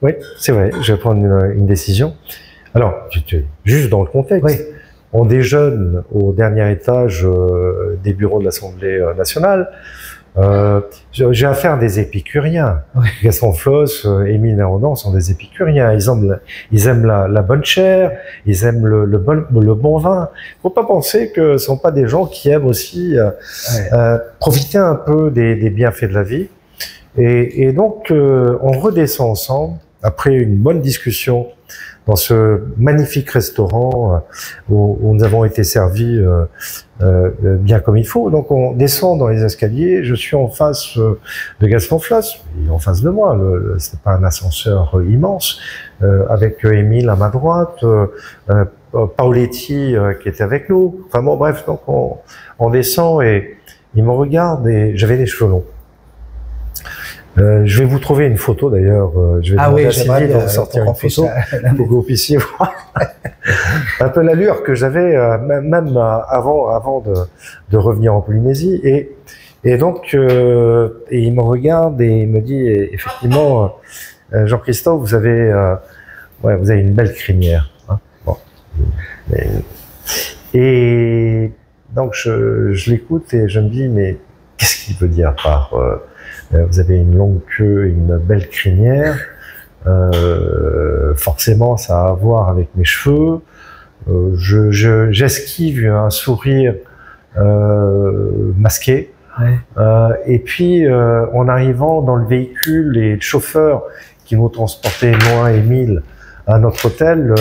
Oui, c'est vrai, je vais prendre une décision. Alors, juste dans le contexte, Oui. on déjeune au dernier étage des bureaux de l'Assemblée nationale. J'ai affaire à des épicuriens. Oui. Gaston Floss, Émile Nérondan sont des épicuriens. Ils aiment la bonne chair, ils aiment le bon vin. Faut pas penser que ce sont pas des gens qui aiment aussi profiter un peu des bienfaits de la vie. Et donc, on redescend ensemble après une bonne discussion dans ce magnifique restaurant où nous avons été servis bien comme il faut. Donc on descend dans les escaliers, je suis en face de Gaston Floss, il est en face de moi, c'est pas un ascenseur immense, avec Émile à ma droite, Paoletti qui était avec nous. Enfin bon, bref, donc on descend et il me regarde et j'avais les cheveux longs. Je vais vous trouver une photo d'ailleurs. Je vais demander à Sylvie de sortir une photo pour que vous puissiez voir un peu l'allure que j'avais même avant de revenir en Polynésie. Et donc, il me regarde et il me dit effectivement, Jean-Christophe, vous avez une belle crinière. Hein, bon. Et donc je l'écoute et je me dis mais qu'est-ce qu'il veut dire par vous avez une longue queue et une belle crinière, forcément ça a à voir avec mes cheveux, j'esquive un sourire masqué, Ouais. Et puis en arrivant dans le véhicule et le chauffeur qui nous transportait, moi et Émile, à notre hôtel,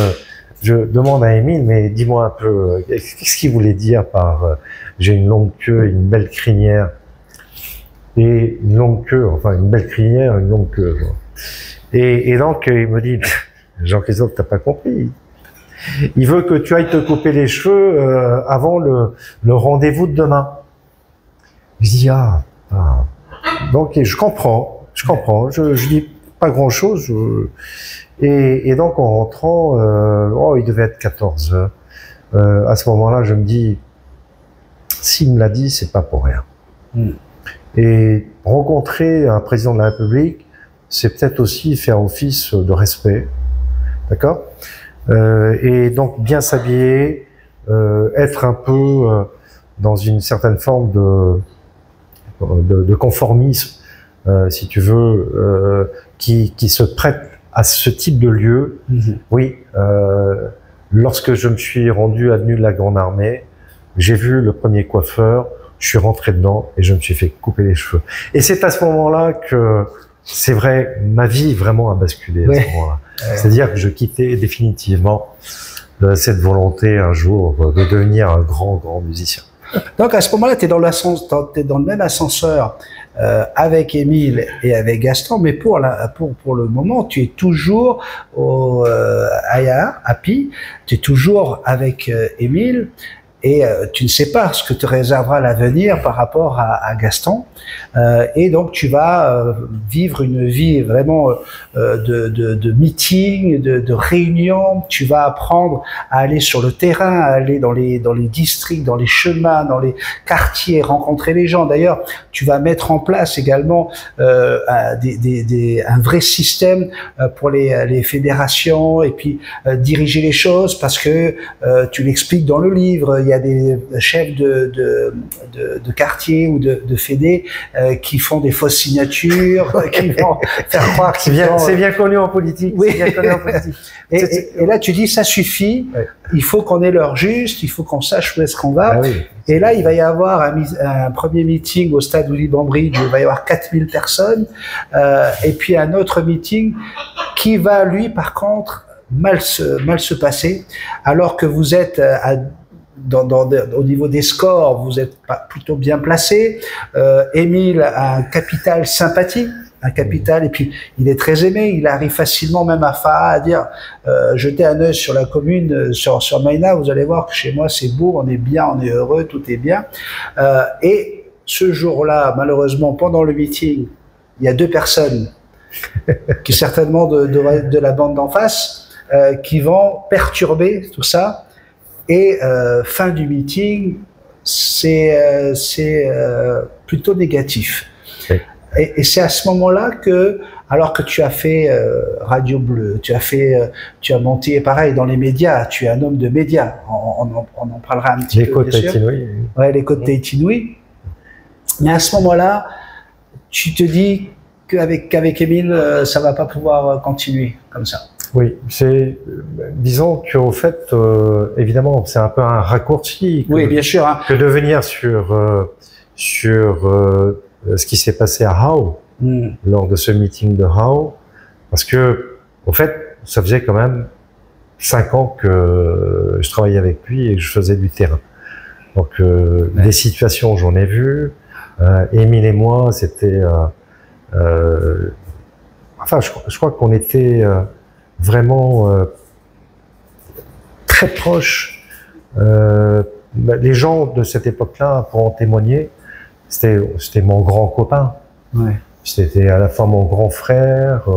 je demande à Émile, mais dis-moi un peu, qu'est-ce qu'il voulait dire par j'ai une longue queue et une belle crinière? Et une longue queue, enfin une belle crinière, une longue queue. Et donc il me dit, Jean-Christophe, t'as pas compris. Il veut que tu ailles te couper les cheveux avant le rendez-vous de demain. Je dis donc je comprends. Je dis pas grand-chose. Et donc en rentrant, il devait être 14 heures. À ce moment-là, je me dis, s'il me l'a dit, c'est pas pour rien. Et rencontrer un président de la République, c'est peut-être aussi faire office de respect, d'accord? Et donc bien s'habiller, être un peu dans une certaine forme de conformisme, si tu veux, qui se prête à ce type de lieu. Oui, lorsque je me suis rendu avenue de la Grande Armée, j'ai vu le premier coiffeur. Je suis rentré dedans et je me suis fait couper les cheveux. Et c'est à ce moment-là que, c'est vrai, ma vie vraiment a basculé à ce moment-là. C'est-à-dire que je quittais définitivement cette volonté un jour de devenir un grand musicien. Donc à ce moment-là, tu es dans le même ascenseur avec Émile et avec Gaston, mais pour le moment, tu es toujours à Pi, tu es toujours avec Émile. Et tu ne sais pas ce que te réservera l'avenir par rapport à Gaston. Et donc tu vas vivre une vie vraiment de meeting, de réunion. Tu vas apprendre à aller sur le terrain, à aller dans les districts, dans les chemins, dans les quartiers, rencontrer les gens. D'ailleurs, tu vas mettre en place également un vrai système pour les fédérations et puis diriger les choses parce que tu l'expliques dans le livre. Il y a des chefs de quartier ou de fédé qui font des fausses signatures, qui vont faire croire qu'ils c'est bien connu en politique. Oui. C'est bien connu en politique. Et là, tu dis, ça suffit, il faut qu'on ait l'heure juste, il faut qu'on sache où est-ce qu'on va. Ah oui. Et là, il va y avoir un premier meeting au stade Willy-Bambridge, où il va y avoir 4000 personnes, et puis un autre meeting qui va, lui, par contre, mal se passer, alors que vous êtes à au niveau des scores, vous êtes plutôt bien placé. Émile a un capital sympathie, un capital, et puis il est très aimé. Il arrive facilement même à dire jetez un œil sur la commune, sur Maïna, vous allez voir que chez moi c'est beau, on est bien, on est heureux, tout est bien. Et ce jour-là, malheureusement, pendant le meeting, il y a deux personnes qui certainement de la bande d'en face qui vont perturber tout ça. Et fin du meeting, c'est plutôt négatif. Oui. Et c'est à ce moment-là que, alors que tu as fait Radio Bleu, tu as monté pareil dans les médias, tu es un homme de médias, on en parlera un petit peu. Les Côtes Tahitinois. Ouais, les Côtes Tahitinois. Mais à ce moment-là, tu te dis qu'avec Émile, ça va pas pouvoir continuer comme ça. Oui, disons qu'au fait, évidemment, c'est un peu un raccourci. Oui, bien sûr. Hein. Que de venir sur ce qui s'est passé à Hao, lors de ce meeting de Hao, parce que, au fait, ça faisait quand même 5 ans que je travaillais avec lui et que je faisais du terrain. Donc, des situations, j'en ai vu. Émile et moi, c'était, enfin, je crois qu'on était vraiment très proches. Les gens de cette époque-là, pour en témoigner, c'était mon grand copain. Ouais. C'était à la fois mon grand frère,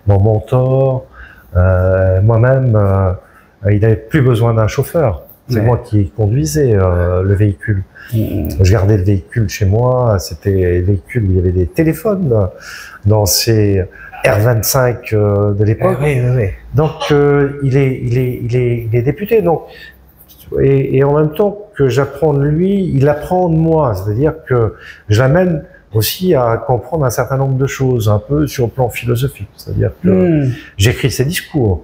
mon mentor. Moi-même, il n'avait plus besoin d'un chauffeur. C'est moi qui conduisais le véhicule. Je gardais le véhicule chez moi. C'était le véhicule où il y avait des téléphones dans ces R25 de l'époque. Oui. Donc il est député. Donc et en même temps que j'apprends de lui, il apprend de moi. C'est-à-dire que je l'amène aussi à comprendre un certain nombre de choses, un peu sur le plan philosophique. C'est-à-dire que j'écris ses discours.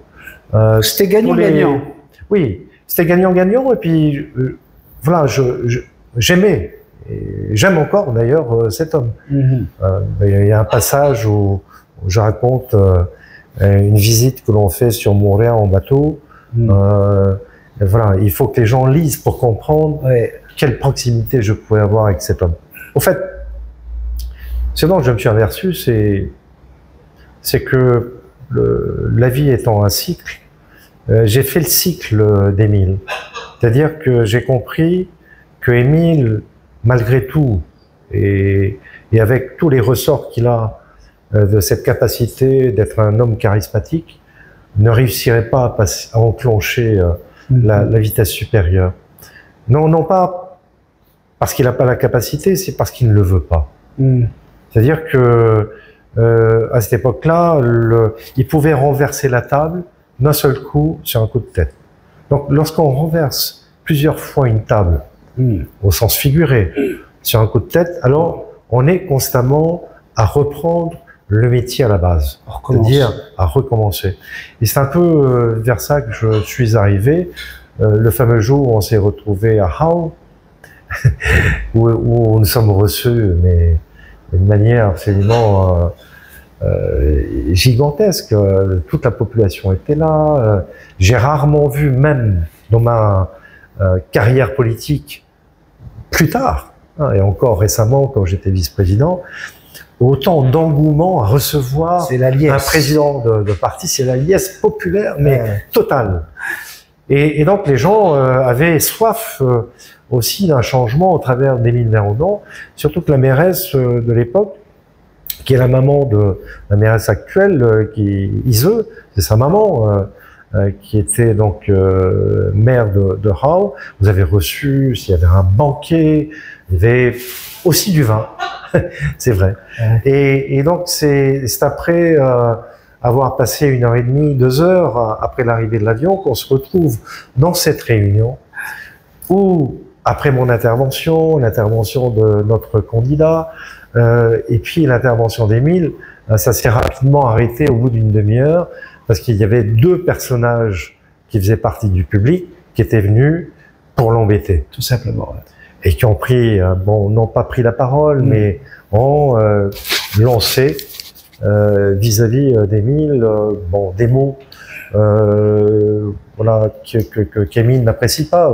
C'était gagnant-gagnant. Oui, c'était gagnant-gagnant. Et puis voilà, j'aimais. J'aime encore d'ailleurs cet homme. Il y a un passage où je raconte une visite que l'on fait sur Montréal en bateau. Voilà, il faut que les gens lisent pour comprendre quelle proximité je pouvais avoir avec cet homme. Au fait, ce dont je me suis aperçu, c'est que la vie étant un cycle, j'ai fait le cycle d'Émile. C'est-à-dire que j'ai compris que Émile, malgré tout, et avec tous les ressorts qu'il a de cette capacité d'être un homme charismatique, ne réussirait pas à enclencher la vitesse supérieure. Non pas parce qu'il n'a pas la capacité, c'est parce qu'il ne le veut pas. C'est-à-dire que à cette époque-là, il pouvait renverser la table d'un seul coup sur un coup de tête. Donc, lorsqu'on renverse plusieurs fois une table, au sens figuré, sur un coup de tête, alors on est constamment à reprendre le métier à la base, c'est-à-dire à recommencer. Et c'est un peu vers ça que je suis arrivé. Le fameux jour où on s'est retrouvé à Hao, où nous sommes reçus, mais d'une manière absolument gigantesque. Toute la population était là. J'ai rarement vu, même dans ma carrière politique, plus tard, et encore récemment, quand j'étais vice-président, autant d'engouement à recevoir un président de parti. C'est la liesse populaire, mais totale. Et donc les gens avaient soif aussi d'un changement au travers d'Émile Néraudon, surtout que la mairesse de l'époque, qui est la maman de la mairesse actuelle, Iseu, c'est sa maman, qui était donc maire de Hao. Vous avez reçu, s'il y avait un banquet, il y avait aussi du vin, c'est vrai. Et donc c'est après avoir passé 1h30, 2 heures après l'arrivée de l'avion qu'on se retrouve dans cette réunion où, après mon intervention, l'intervention de notre candidat, et puis l'intervention d'Émile, ça s'est rapidement arrêté au bout d'une demi-heure parce qu'il y avait 2 personnages qui faisaient partie du public qui étaient venus pour l'embêter. Tout simplement. Et qui ont pris, bon, n'ont pas pris la parole, mais ont lancé vis-à-vis d'Émile, bon, des mots voilà, qu'Émile n'apprécie pas.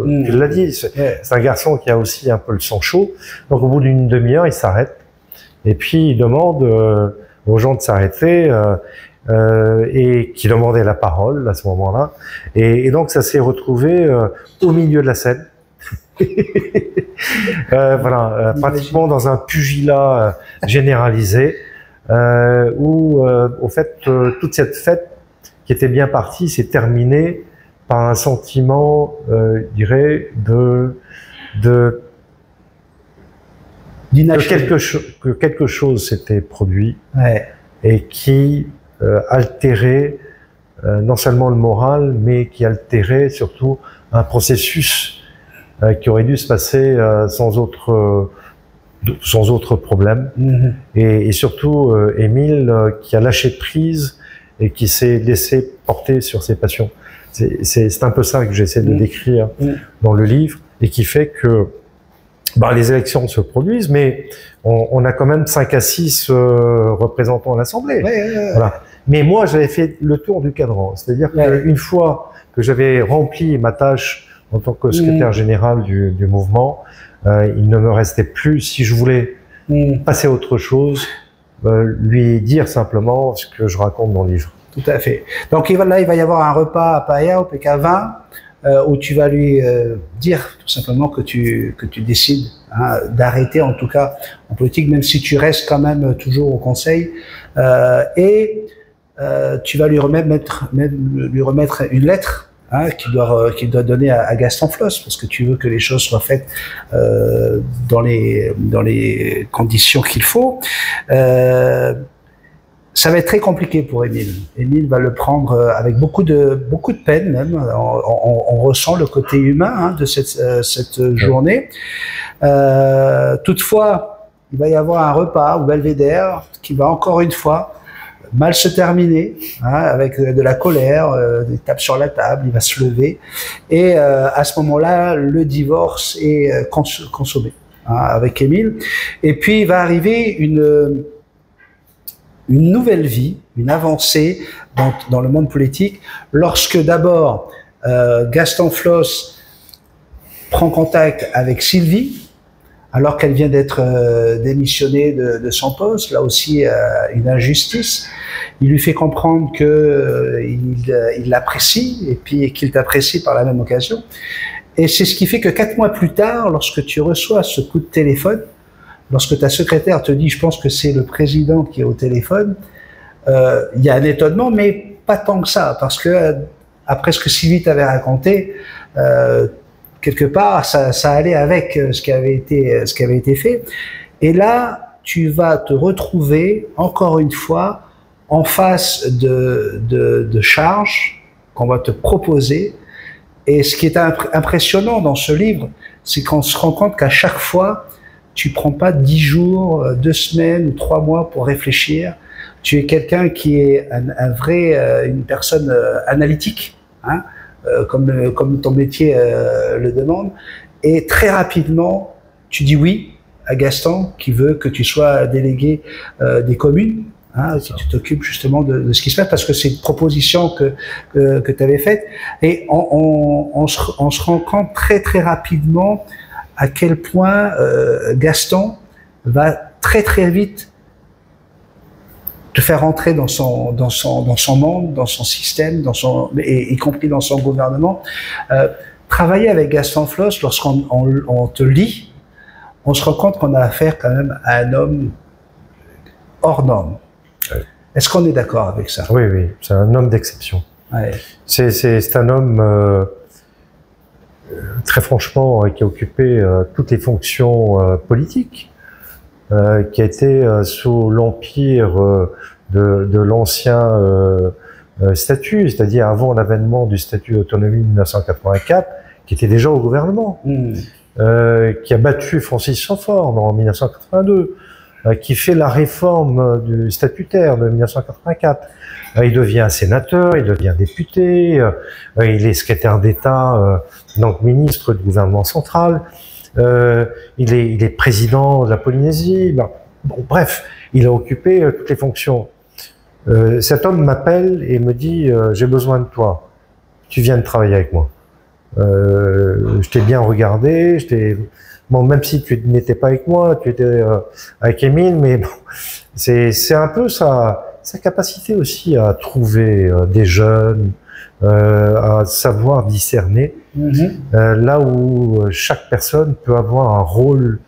Il l'a dit, c'est un garçon qui a aussi un peu le sang chaud. Donc au bout d'une demi-heure, il s'arrête et puis il demande aux gens de s'arrêter et qui demandaient la parole à ce moment-là. Et donc ça s'est retrouvé au milieu de la scène. Voilà, pratiquement dans un pugilat généralisé, où au fait toute cette fête qui était bien partie s'est terminée par un sentiment, je dirais, que quelque chose s'était produit, et qui altérait non seulement le moral, mais qui altérait surtout un processus qui aurait dû se passer sans autre problème. Et surtout Émile qui a lâché prise et qui s'est laissé porter sur ses passions. C'est un peu ça que j'essaie de décrire dans le livre, et qui fait que les élections se produisent, mais on a quand même 5 à 6 représentants à l'Assemblée. Voilà. Mais moi, j'avais fait le tour du cadran. C'est-à-dire qu'une fois que j'avais rempli ma tâche en tant que secrétaire général du mouvement, il ne me restait plus, si je voulais passer à autre chose, lui dire simplement ce que je raconte dans le livre. Tout à fait. Donc là, il va y avoir un repas à Paia, au PK20, où tu vas lui dire tout simplement que tu décides d'arrêter, en tout cas en politique, même si tu restes quand même toujours au conseil, et tu vas lui remettre une lettre qu'il doit donner à Gaston Flosse, parce que tu veux que les choses soient faites dans les conditions qu'il faut. Ça va être très compliqué pour Émile. Émile va le prendre avec beaucoup de peine même. On ressent le côté humain de cette journée. Toutefois, il va y avoir un repas au Belvédère qui va encore une fois mal se terminer, avec de la colère, des tapes sur la table, il va se lever, et à ce moment-là, le divorce est consommé avec Émile. Et puis il va arriver une nouvelle vie, une avancée dans le monde politique, lorsque d'abord Gaston Flosse prend contact avec Sylvie, alors qu'elle vient d'être démissionnée de son poste, là aussi une injustice. Il lui fait comprendre que il l'apprécie, et puis qu'il t'apprécie par la même occasion. Et c'est ce qui fait que 4 mois plus tard, lorsque tu reçois ce coup de téléphone, lorsque ta secrétaire te dit « je pense que c'est le président qui est au téléphone », il y a un étonnement, mais pas tant que ça, parce que après ce que Sylvie t'avait raconté, quelque part, ça allait avec ce qui avait été fait. Et là, tu vas te retrouver, encore une fois, en face de charges qu'on va te proposer. Et ce qui est impressionnant dans ce livre, c'est qu'on se rend compte qu'à chaque fois, tu prends pas 10 jours, 2 semaines ou 3 mois pour réfléchir. Tu es quelqu'un qui est une personne analytique, comme ton métier le demande. Et très rapidement, tu dis oui à Gaston, qui veut que tu sois délégué des communes, que tu t'occupes justement de ce qui se passe, parce que c'est une proposition que tu avais faite. Et on se rend compte très très rapidement à quel point Gaston va très très vite te faire rentrer dans son monde, dans son système, y compris dans son gouvernement. Travailler avec Gaston Flosse, lorsqu'on te lit, on se rend compte qu'on a affaire quand même à un homme hors norme. Ouais. Est-ce qu'on est d'accord avec ça? Oui, oui, c'est un homme d'exception. Ouais. C'est un homme très franchement qui a occupé toutes les fonctions politiques, qui a été sous l'empire de l'ancien statut, c'est-à-dire avant l'avènement du statut d'autonomie de 1984, qui était déjà au gouvernement, qui a battu Francis Chamfort en 1982, qui fait la réforme du statutaire de 1984. Il devient sénateur, il devient député, il est secrétaire d'État, donc ministre du gouvernement central, il est président de la Polynésie. Bon, bref, il a occupé toutes les fonctions. Cet homme m'appelle et me dit j'ai besoin de toi. Tu viens de travailler avec moi. Je t'ai bien regardé. Bon, même si tu n'étais pas avec moi, tu étais avec Émile, mais bon, c'est un peu sa capacité aussi à trouver des jeunes, à savoir discerner. Là où chaque personne peut avoir un rôle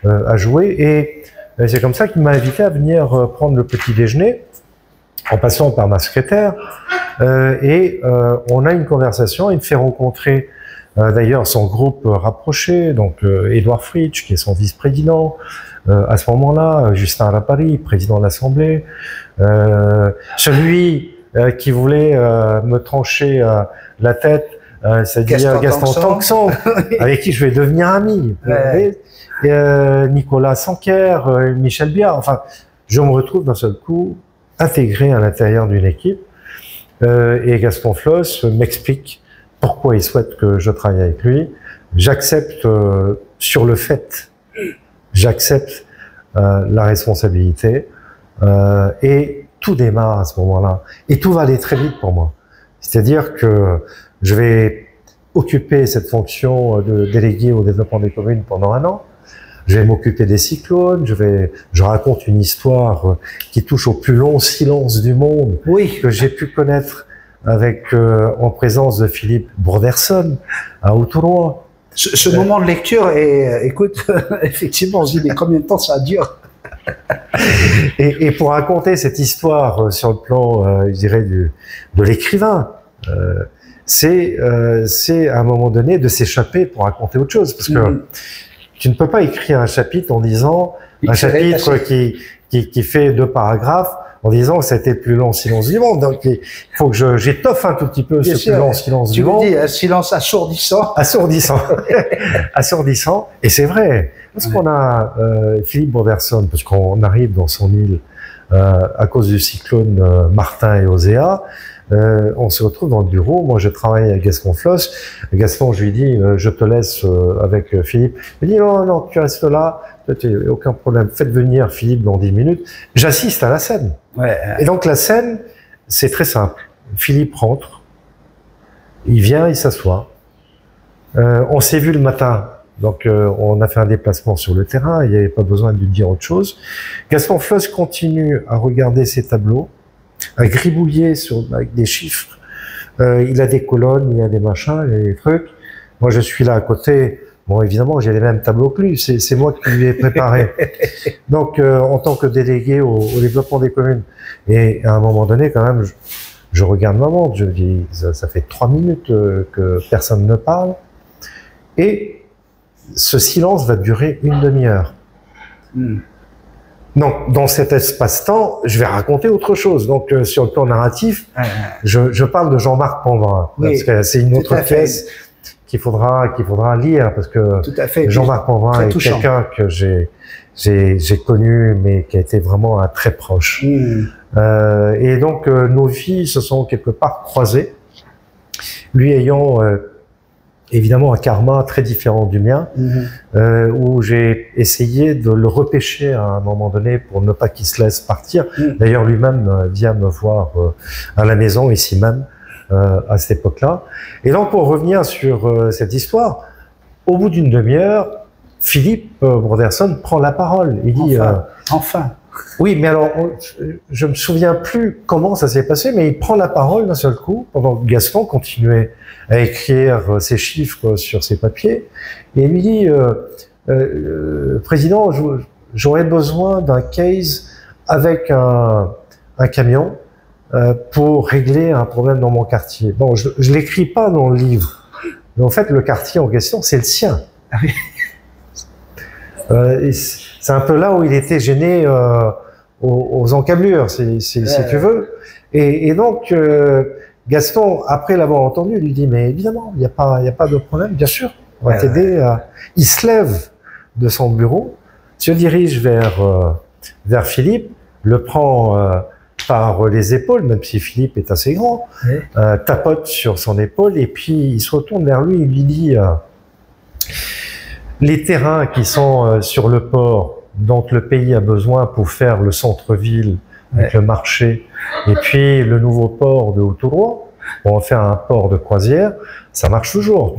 à jouer. Et c'est comme ça qu'il m'a invité à venir prendre le petit déjeuner, en passant par ma secrétaire. On a une conversation, il me fait rencontrer d'ailleurs son groupe rapproché, donc Édouard Fritsch, qui est son vice-président, à ce moment-là, Justin Lapari, président de l'Assemblée, celui qui voulait me trancher la tête, c'est-à-dire Gaston Tongson, avec qui je vais devenir ami. Nicolas Sanquer, Michel Biard, enfin, je me retrouve d'un seul coup intégré à l'intérieur d'une équipe, et Gaston Floss m'explique pourquoi il souhaite que je travaille avec lui. J'accepte sur le fait, j'accepte la responsabilité, et tout démarre à ce moment-là. Et tout va aller très vite pour moi. C'est-à-dire que je vais occuper cette fonction de délégué au développement des communes pendant 1 an. Je vais m'occuper des cyclones, je raconte une histoire qui touche au plus long silence du monde, que j'ai pu connaître avec, en présence de Philippe Broderson à Autouroi. Ce moment de lecture, écoute, effectivement, on se dit, mais combien de temps ça dure? Et pour raconter cette histoire sur le plan, je dirais, de l'écrivain, c'est à un moment donné de s'échapper pour raconter autre chose, parce que tu ne peux pas écrire un chapitre en disant un chapitre qui fait 2 paragraphes en disant que c'était le plus long silence du monde. Donc il faut que j'étoffe un tout petit peu ce plus long silence du monde. Tu me dis un silence assourdissant. Assourdissant, assourdissant. Et c'est vrai, parce qu'on a Philippe Broderson, parce qu'on arrive dans son île à cause du cyclone Martin et Osea. On se retrouve dans le bureau. Moi, je travaille avec Gaston Floss. Gaston, je lui dis, je te laisse avec Philippe. Il me dit, non, non, tu restes là. Aucun problème. Faites venir Philippe dans 10 minutes. J'assiste à la scène. Et donc, la scène, c'est très simple. Philippe rentre. Il vient, il s'assoit. On s'est vu le matin. Donc, on a fait un déplacement sur le terrain. Il n'y avait pas besoin de lui dire autre chose. Gaston Floss continue à regarder ses tableaux, à gribouiller avec des chiffres. Il a des colonnes, il a des machins, il a des trucs. Moi, je suis là à côté. Bon, évidemment, j'ai les mêmes tableaux que lui. C'est moi qui lui ai préparé. Donc, en tant que délégué au développement des communes. Et à un moment donné, quand même, je regarde ma montre. Je dis, ça fait 3 minutes que personne ne parle. Et ce silence va durer 1 demi-heure. Donc, dans cet espace-temps, je vais raconter autre chose. Donc, sur le plan narratif, je parle de Jean-Marc Pandrin, parce que c'est une autre pièce qu'il faudra lire, parce que Jean-Marc Pandrin est quelqu'un que j'ai connu, mais qui a été vraiment un très proche. Et donc, nos vies se sont quelque part croisées, lui ayant évidemment un karma très différent du mien, où j'ai essayé de le repêcher à un moment donné pour ne pas qu'il se laisse partir. D'ailleurs, lui-même vient me voir à la maison, ici même, à cette époque-là. Et donc, pour revenir sur cette histoire, au bout d'1 demi-heure, Philippe Broderson prend la parole. Il dit... Enfin. Oui, mais alors, je me souviens plus comment ça s'est passé, mais il prend la parole d'un seul coup, pendant que Gaston continuait à écrire ses chiffres sur ses papiers, et il lui dit, Président, j'aurais besoin d'un case avec un camion pour régler un problème dans mon quartier. Bon, je l'écris pas dans le livre, mais en fait, le quartier en question, c'est le sien. C'est un peu là où il était gêné aux encablures, si tu veux. Et donc, Gaston, après l'avoir entendu, lui dit, mais évidemment, il n'y a pas de problème, bien sûr, on va t'aider. Il se lève de son bureau, se dirige vers Philippe, le prend par les épaules, même si Philippe est assez grand, tapote sur son épaule, et puis il se retourne vers lui, il lui dit... les terrains qui sont sur le port dont le pays a besoin pour faire le centre-ville avec le marché, et puis le nouveau port de Haut-Toulouse, on va faire un port de croisière, ça marche toujours.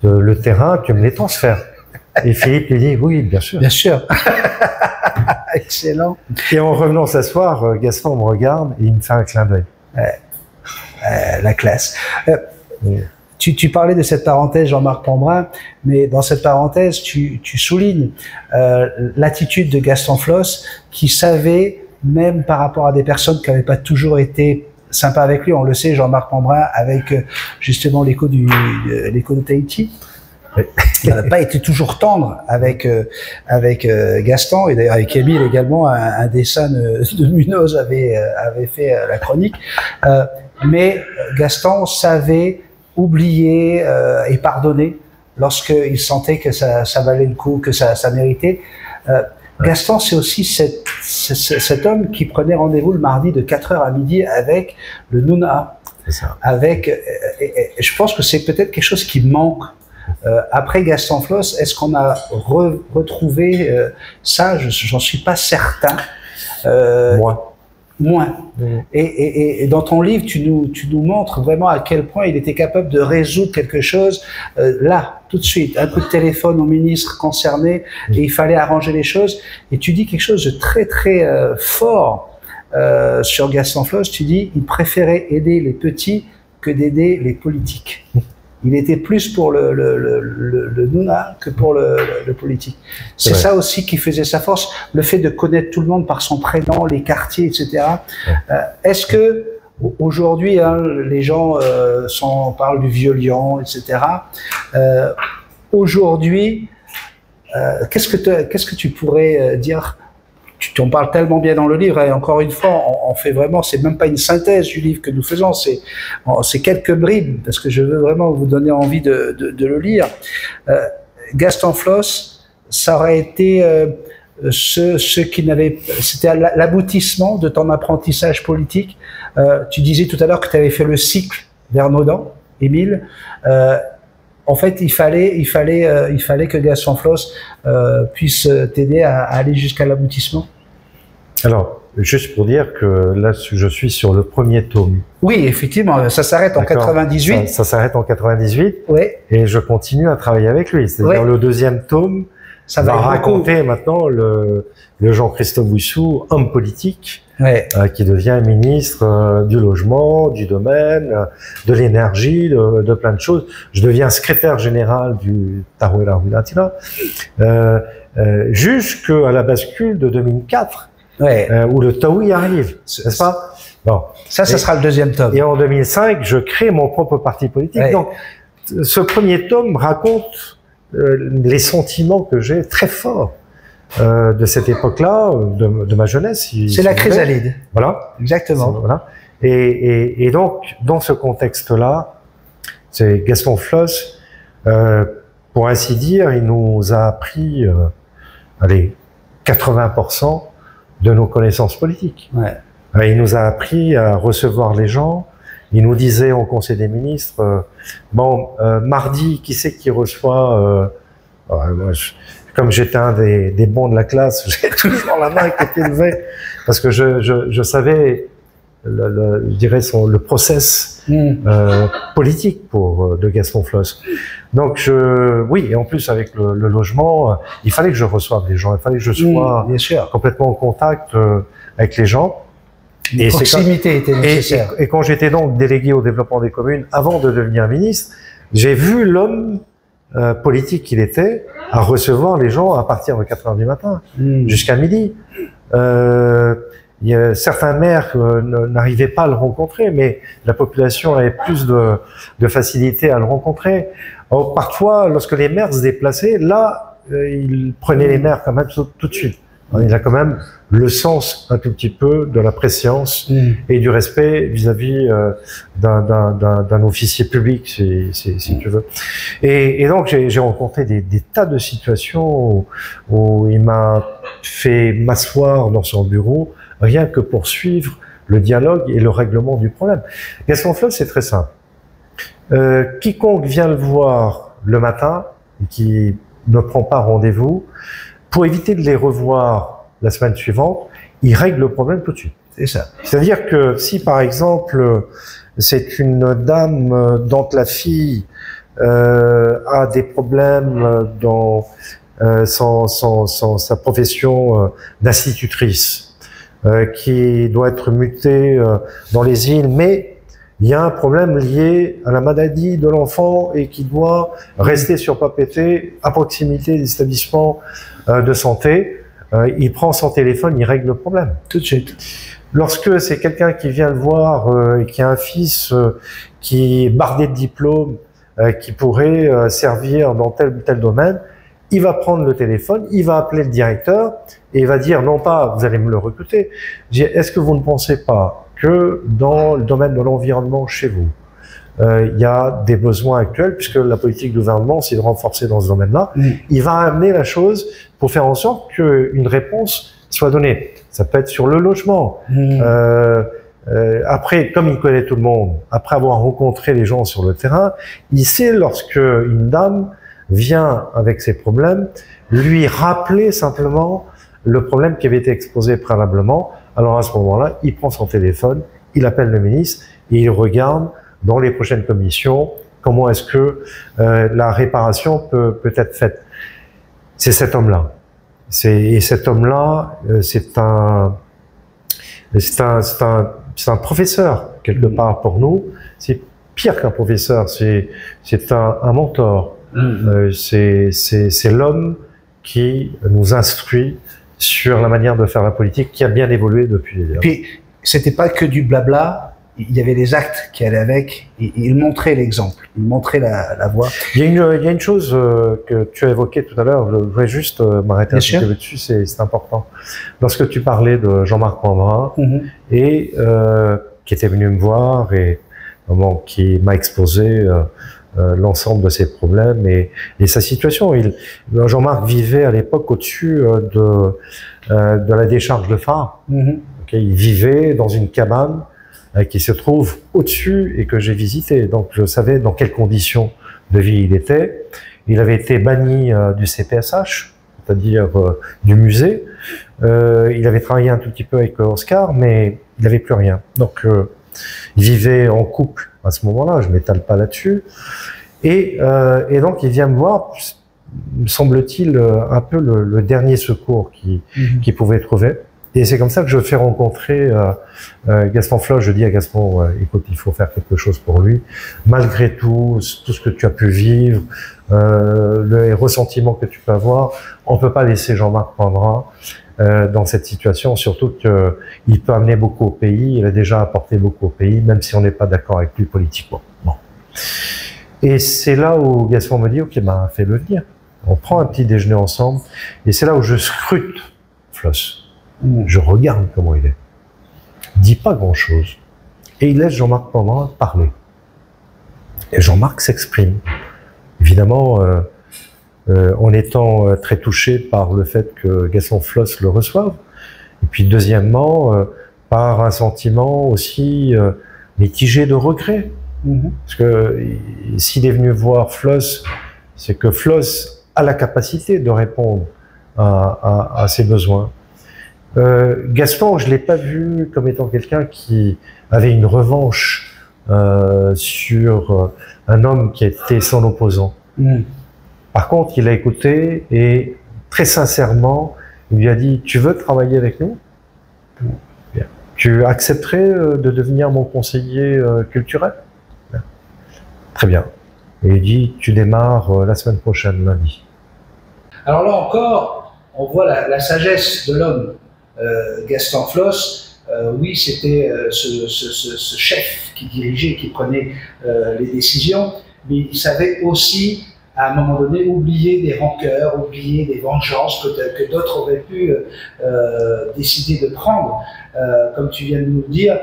Le terrain, tu me les transfères. Et Philippe lui dit, oui, bien sûr. Bien sûr. Excellent. Et en revenant s'asseoir, Gaston me regarde et il me fait un clin d'œil. La classe. Tu parlais de cette parenthèse, Jean-Marc Pambrin, mais dans cette parenthèse, tu soulignes l'attitude de Gaston Floss, qui savait, même par rapport à des personnes qui n'avaient pas toujours été sympas avec lui, on le sait, Jean-Marc Pambrin, avec justement l'écho de Tahiti, il n'a pas été toujours tendre avec Gaston, et d'ailleurs avec Émile également, un dessin de Munoz avait fait la chronique, mais Gaston savait oublier et pardonner lorsqu'il sentait que ça valait le coup, que ça méritait. Gaston, c'est aussi cet homme qui prenait rendez-vous le mardi de 4h à midi avec le Nouna. C'est ça. Je pense que c'est peut-être quelque chose qui manque. Après Gaston Floss, est-ce qu'on a retrouvé ça? J'en suis pas certain. Moins. Et dans ton livre, tu nous montres vraiment à quel point il était capable de résoudre quelque chose là, tout de suite. Un coup de téléphone au ministre concerné, et il fallait arranger les choses. Et tu dis quelque chose de très très fort sur Gaston Floss. Tu dis, il préférait aider les petits que d'aider les politiques. Il était plus pour le Nouna que pour le politique. C'est ça aussi qui faisait sa force, le fait de connaître tout le monde par son prénom, les quartiers, etc. Est-ce que aujourd'hui, les gens parlent du vieux-lion, etc. Aujourd'hui, qu'est-ce que tu pourrais dire? Tu en parles tellement bien dans le livre, et encore une fois, on fait vraiment, c'est même pas une synthèse du livre que nous faisons, c'est quelques bribes, parce que je veux vraiment vous donner envie de le lire. Gaston Floss, ça aurait été c'était l'aboutissement de ton apprentissage politique. Tu disais tout à l'heure que tu avais fait le cycle vers Naudan, Émile. En fait, il fallait que Gaston Floss puisse t'aider à aller jusqu'à l'aboutissement. Alors, juste pour dire que là, je suis sur le premier tome. Oui, effectivement, ça s'arrête en 98. Ça s'arrête en 98. Oui. Et je continue à travailler avec lui. C'est-à-dire le deuxième tome ça va raconter maintenant le Jean-Christophe Bouissou, homme politique, qui devient ministre du logement, du domaine, de l'énergie, de plein de choses. Je deviens secrétaire général du Tarouela Rulatila, jusqu'à la bascule de 2004, où le Taoui arrive, n'est-ce pas? Bon. Ça sera le deuxième tome. Et en 2005, je crée mon propre parti politique. Donc, ce premier tome raconte les sentiments que j'ai très forts de cette époque-là, de ma jeunesse. C'est la chrysalide. Voilà. Exactement. Voilà. Et donc, dans ce contexte-là, c'est Gaston Floss, pour ainsi dire, il nous a appris, 80% de nos connaissances politiques. Il nous a appris à recevoir les gens. Il nous disait au Conseil des ministres, mardi, qui c'est qui reçoit moi, comme j'étais un des bons de la classe, j'ai toujours la main qui était levée, parce que je savais, je dirais, le process politique de Gaston Floss. Donc, oui, et en plus, avec le logement, il fallait que je reçoive les gens, il fallait que je sois complètement en contact avec les gens. Et proximité était nécessaire. Et quand j'étais donc délégué au développement des communes, avant de devenir ministre, j'ai vu l'homme politique qu'il était à recevoir les gens à partir de 4h du matin jusqu'à midi. Certains maires n'arrivaient pas à le rencontrer, mais la population avait plus de facilité à le rencontrer. Or, parfois, lorsque les maires se déplaçaient, là, ils prenaient les maires quand même tout de suite. Il a quand même le sens un tout petit peu de la préscience et du respect vis-à-vis d'un officier public, si tu veux. Et donc j'ai rencontré des tas de situations où il m'a fait m'asseoir dans son bureau rien que pour suivre le dialogue et le règlement du problème. Gaston Floss, c'est très simple. Quiconque vient le voir le matin et qui ne prend pas rendez-vous, pour éviter de les revoir la semaine suivante, il règle le problème tout de suite. C'est ça. C'est-à-dire que si, par exemple, c'est une dame dont la fille a des problèmes dans sa profession d'institutrice, qui doit être mutée dans les îles, mais il y a un problème lié à la maladie de l'enfant et qui doit rester sur Papeete, à proximité des établissements de santé. Il prend son téléphone, il règle le problème. Tout de suite. Lorsque c'est quelqu'un qui vient le voir et qui a un fils qui est bardé de diplômes, qui pourrait servir dans tel ou tel domaine, il va prendre le téléphone, il va appeler le directeur et il va dire, non pas vous allez me le recruter, est-ce que vous ne pensez pas que dans le domaine de l'environnement chez vous, il y a des besoins actuels, puisque la politique du gouvernement, c'est de renforcer dans ce domaine-là. Il va amener la chose pour faire en sorte qu'une réponse soit donnée. Ça peut être sur le logement. Après, comme il connaît tout le monde, après avoir rencontré les gens sur le terrain, il sait lorsque une dame vient avec ses problèmes, lui rappeler simplement le problème qui avait été exposé préalablement. Alors à ce moment-là, il prend son téléphone, il appelle le ministre et il regarde dans les prochaines commissions comment est-ce que la réparation peut être faite. C'est cet homme-là. Et cet homme-là, c'est un professeur quelque part pour nous. C'est pire qu'un professeur, c'est un mentor. C'est l'homme qui nous instruit sur la manière de faire la politique, qui a bien évolué depuis. Puis, c'était pas que du blabla, il y avait des actes qui allaient avec, et il montrait l'exemple, il montrait la voie. Il y a une chose que tu as évoquée tout à l'heure, je voudrais juste m'arrêter un petit peu dessus, c'est important. Lorsque tu parlais de Jean-Marc Pandrin, et qui était venu me voir, et qui m'a exposé l'ensemble de ses problèmes et sa situation. Jean-Marc vivait à l'époque au-dessus de la décharge de phare. Il vivait dans une cabane qui se trouve au-dessus et que j'ai visité. Donc je savais dans quelles conditions de vie il était. Il avait été banni du CPSH, c'est-à-dire du musée. Il avait travaillé un tout petit peu avec Oscar, mais il n'avait plus rien. Donc il vivait en couple à ce moment-là, je m'étale pas là-dessus. Et donc il vient me voir, me semble-t-il, un peu le dernier secours qu'il pouvait trouver. Et c'est comme ça que je fais rencontrer Gaston Floch. Je dis à Gaston, écoute, il faut faire quelque chose pour lui. Malgré tout ce que tu as pu vivre, les ressentiments que tu peux avoir, on peut pas laisser Jean-Marc Pandrin dans cette situation, surtout qu'il peut amener beaucoup au pays, il a déjà apporté beaucoup au pays, même si on n'est pas d'accord avec lui politiquement. Bon. Et c'est là où Gaston me dit, ok, bah, fais-le venir. On prend un petit déjeuner ensemble, et c'est là où je scrute Floch. Je regarde comment il est. Il dit pas grand-chose. Et il laisse Jean-Marc Pandrin parler. Et Jean-Marc s'exprime. Évidemment, en étant très touché par le fait que Gaston Floch le reçoive. Et puis deuxièmement, par un sentiment aussi mitigé de regret. Parce que s'il est venu voir Floch, c'est que Floch a la capacité de répondre à ses besoins. Gaston, je l'ai pas vu comme étant quelqu'un qui avait une revanche sur un homme qui était son opposant. Par contre, il a écouté et très sincèrement, il lui a dit, tu veux travailler avec nous? Bien. Tu accepterais de devenir mon conseiller culturel? Bien. Très bien. Et il dit, tu démarres la semaine prochaine, lundi. Alors là encore, on voit la sagesse de l'homme. Gaston Floch, oui, c'était ce chef qui dirigeait, qui prenait les décisions, mais il savait aussi, à un moment donné, oublier des rancœurs, oublier des vengeances que d'autres auraient pu décider de prendre. Comme tu viens de nous le dire,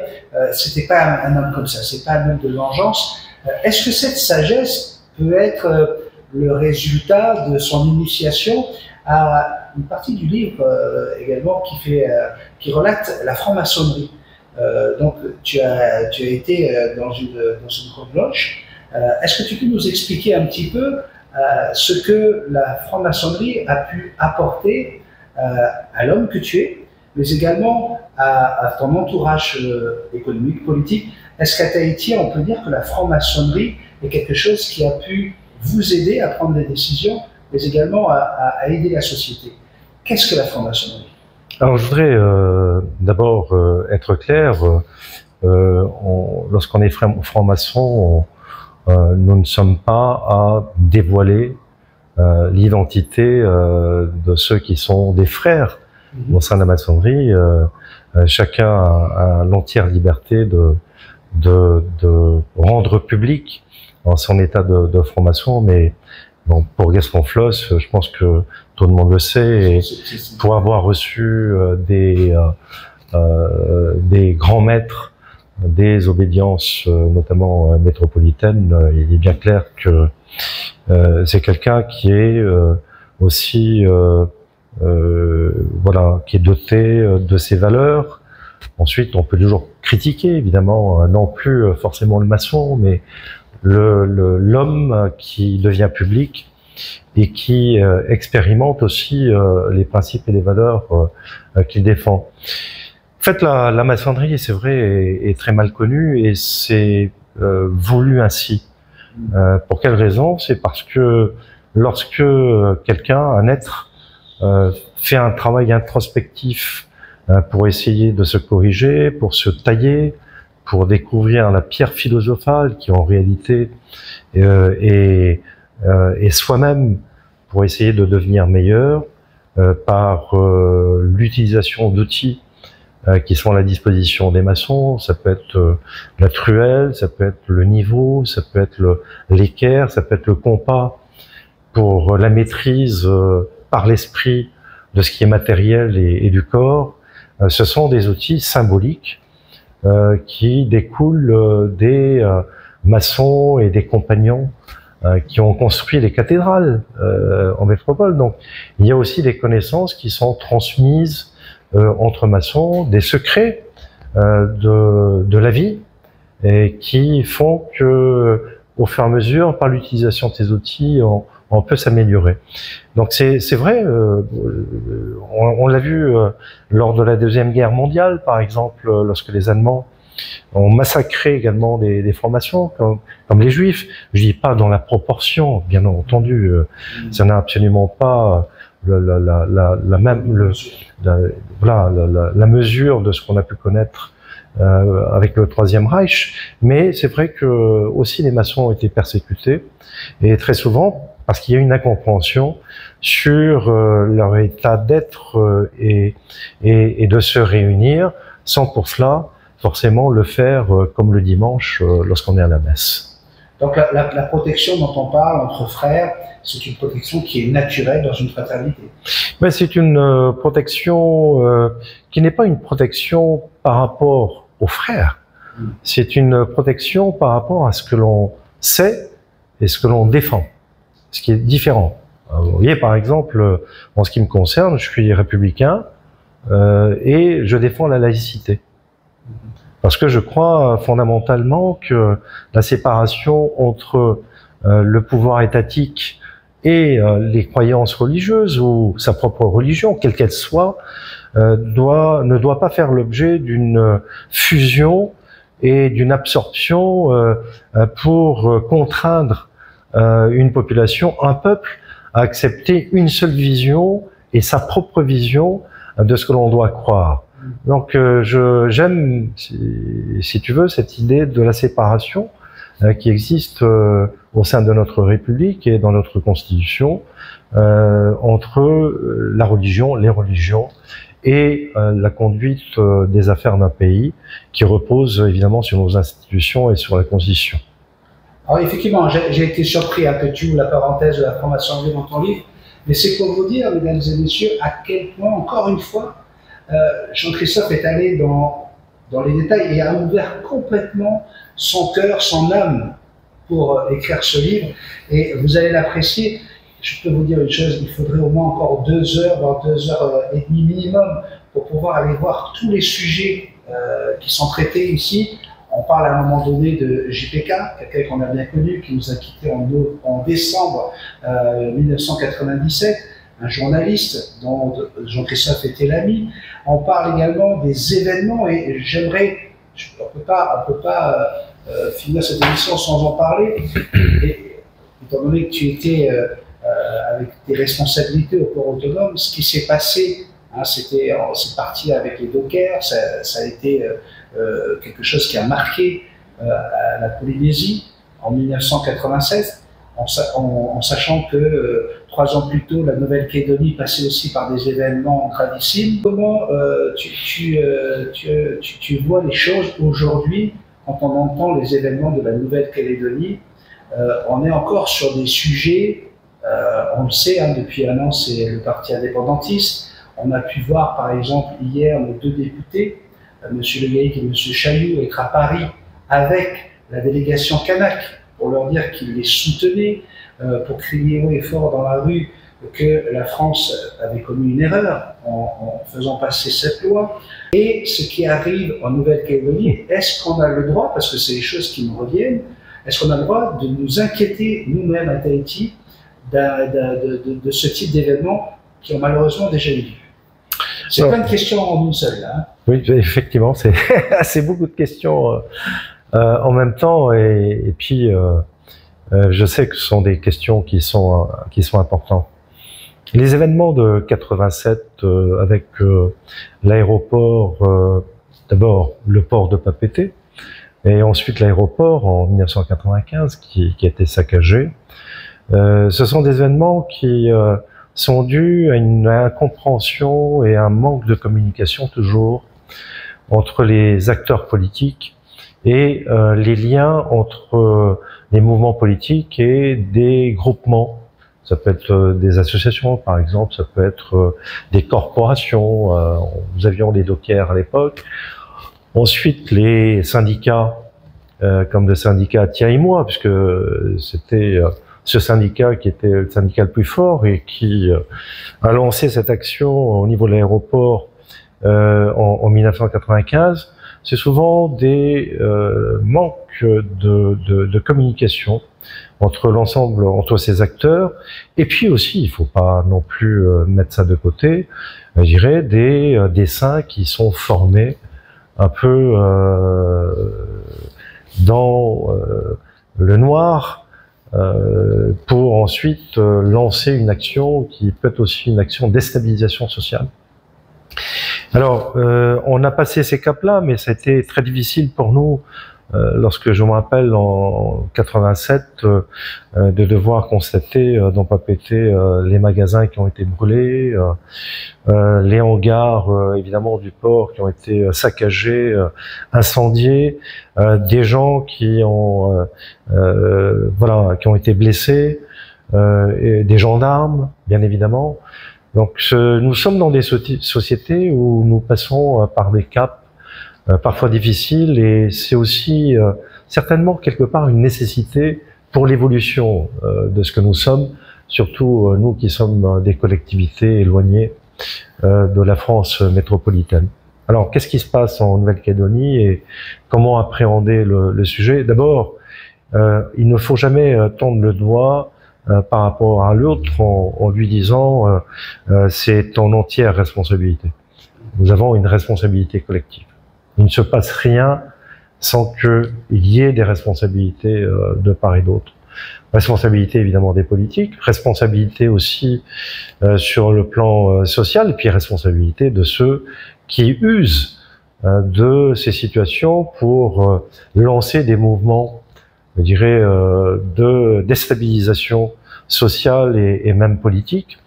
c'était pas un homme comme ça, c'est pas un homme de vengeance. Est-ce que cette sagesse peut être le résultat de son initiation à une partie du livre également qui relate la franc-maçonnerie. Donc tu as été dans une grande loge. Est-ce que tu peux nous expliquer un petit peu ce que la franc-maçonnerie a pu apporter à l'homme que tu es, mais également à ton entourage économique, politique. Est-ce qu'à Tahiti, on peut dire que la franc-maçonnerie est quelque chose qui a pu vous aider à prendre des décisions, mais également à aider la société? Qu'est-ce que la franc-maçonnerie? Alors, je voudrais d'abord être clair. Lorsqu'on est franc-maçon, nous ne sommes pas à dévoiler l'identité de ceux qui sont des frères au sein de la maçonnerie. Chacun a l'entière liberté de rendre public son état de franc-maçon, mais bon, pour Gaston Floss, je pense que tout le monde le sait, et pour avoir reçu des grands maîtres des obédiences, notamment métropolitaines, il est bien clair que c'est quelqu'un qui est aussi voilà, qui est doté de ses valeurs. Ensuite, on peut toujours critiquer, évidemment, non plus forcément le maçon, mais l'homme qui devient public et qui expérimente aussi les principes et les valeurs qu'il défend. En fait, la maçonnerie, c'est vrai, est très mal connue, et c'est voulu ainsi. Pour quelle raison? C'est parce que lorsque quelqu'un, un être, fait un travail introspectif pour essayer de se corriger, pour se tailler, pour découvrir la pierre philosophale qui en réalité est soi-même, pour essayer de devenir meilleur par l'utilisation d'outils qui sont à la disposition des maçons. Ça peut être la truelle, ça peut être le niveau, ça peut être l'équerre, ça peut être le compas, pour la maîtrise par l'esprit de ce qui est matériel et du corps. Ce sont des outils symboliques qui découlent des maçons et des compagnons qui ont construit les cathédrales en métropole. Donc, il y a aussi des connaissances qui sont transmises entre maçons, des secrets de la vie, et qui font que, au fur et à mesure, par l'utilisation de ces outils, on peut s'améliorer. Donc c'est vrai, on l'a vu lors de la Deuxième Guerre mondiale, par exemple, lorsque les Allemands ont massacré également des francs-maçons, comme les Juifs. Je dis pas dans la proportion, bien entendu, ça n'a absolument pas la mesure de ce qu'on a pu connaître avec le Troisième Reich, mais c'est vrai que aussi les maçons ont été persécutés, et très souvent parce qu'il y a une incompréhension sur leur état d'être et de se réunir, sans pour cela forcément le faire comme le dimanche lorsqu'on est à la messe. Donc la protection dont on parle entre frères, c'est une protection qui est naturelle dans une fraternité. Mais c'est une protection qui n'est pas une protection par rapport aux frères. C'est une protection par rapport à ce que l'on sait et ce que l'on défend, ce qui est différent. Vous voyez, par exemple, en ce qui me concerne, je suis républicain et je défends la laïcité. Parce que je crois fondamentalement que la séparation entre le pouvoir étatique et les croyances religieuses, ou sa propre religion, quelle qu'elle soit, ne doit pas faire l'objet d'une fusion et d'une absorption pour contraindre une population, un peuple, à accepter une seule vision et sa propre vision de ce que l'on doit croire. Donc j'aime, si tu veux, cette idée de la séparation qui existe au sein de notre République et dans notre Constitution entre la religion, les religions et la conduite des affaires d'un pays, qui repose évidemment sur nos institutions et sur la Constitution. Alors effectivement, j'ai été surpris que tu ouvres la parenthèse de la franc-maçonnerie dans ton livre, mais c'est pour vous dire, mesdames et messieurs, à quel point, encore une fois, Jean-Christophe est allé dans les détails et a ouvert complètement son cœur, son âme pour écrire ce livre, et vous allez l'apprécier. Je peux vous dire une chose, il faudrait au moins encore 2 heures, voire 2 heures et demie minimum, pour pouvoir aller voir tous les sujets qui sont traités ici. On parle à un moment donné de JPK, quelqu'un qu'on a bien connu, qui nous a quittés en décembre 1997, un journaliste dont Jean-Christophe était l'ami. On parle également des événements et j'aimerais, on peut pas finir cette émission sans en parler. Et, étant donné que tu étais avec tes responsabilités au port autonome, ce qui s'est passé, hein, c'est parti avec les dockers, ça a été quelque chose qui a marqué la Polynésie en 1987. En sachant que 3 ans plus tôt, la Nouvelle-Calédonie passait aussi par des événements gravissimes. Comment tu vois les choses aujourd'hui quand on entend les événements de la Nouvelle-Calédonie? On est encore sur des sujets, on le sait, hein, depuis un an, c'est le parti indépendantiste. On a pu voir, par exemple, hier, nos 2 députés, M. Le Gaïc et M. Chailloux, être à Paris avec la délégation kanak, pour leur dire qu'ils les soutenaient, pour crier haut et fort dans la rue que la France avait commis une erreur en faisant passer cette loi. Et ce qui arrive en Nouvelle-Calédonie, est-ce qu'on a le droit, parce que c'est les choses qui nous reviennent, est-ce qu'on a le droit de nous inquiéter nous-mêmes à Tahiti de ce type d'événements qui ont malheureusement déjà eu lieu? C'est plein de questions en une seule. Hein. Oui, effectivement, c'est beaucoup de questions en même temps, et puis je sais que ce sont des questions qui sont importantes. Les événements de 87 avec l'aéroport, d'abord le port de Papeete, et ensuite l'aéroport en 1995 qui a été saccagé, ce sont des événements qui sont dus à une incompréhension et un manque de communication toujours entre les acteurs politiques et les liens entre les mouvements politiques et des groupements. Ça peut être des associations, par exemple, ça peut être des corporations. Nous avions les dockers à l'époque. Ensuite, les syndicats, comme le syndicat Tiens et moi, puisque c'était ce syndicat qui était le syndicat le plus fort et qui a lancé cette action au niveau de l'aéroport en 1995. C'est souvent des manques de communication entre l'ensemble, entre ces acteurs, et puis aussi, il faut pas non plus mettre ça de côté, je dirais, des dessins qui sont formés un peu dans le noir, pour ensuite lancer une action qui peut être aussi une action de déstabilisation sociale. Alors, on a passé ces caps-là, mais ça a été très difficile pour nous, lorsque je me rappelle en 87, de devoir constater dans Papeete les magasins qui ont été brûlés, les hangars évidemment du port qui ont été saccagés, incendiés, des gens qui ont qui ont été blessés, et des gendarmes bien évidemment. Donc nous sommes dans des sociétés où nous passons par des caps parfois difficiles, et c'est aussi certainement quelque part une nécessité pour l'évolution de ce que nous sommes, surtout nous qui sommes des collectivités éloignées de la France métropolitaine. Alors qu'est-ce qui se passe en Nouvelle-Calédonie et comment appréhender le sujet? D'abord, il ne faut jamais tendre le doigt par rapport à l'autre en lui disant c'est ton entière responsabilité. Nous avons une responsabilité collective. Il ne se passe rien sans qu'il y ait des responsabilités de part et d'autre. Responsabilité évidemment des politiques, responsabilité aussi sur le plan social, et puis responsabilité de ceux qui usent de ces situations pour lancer des mouvements, je dirais, de déstabilisation sociale et même politique.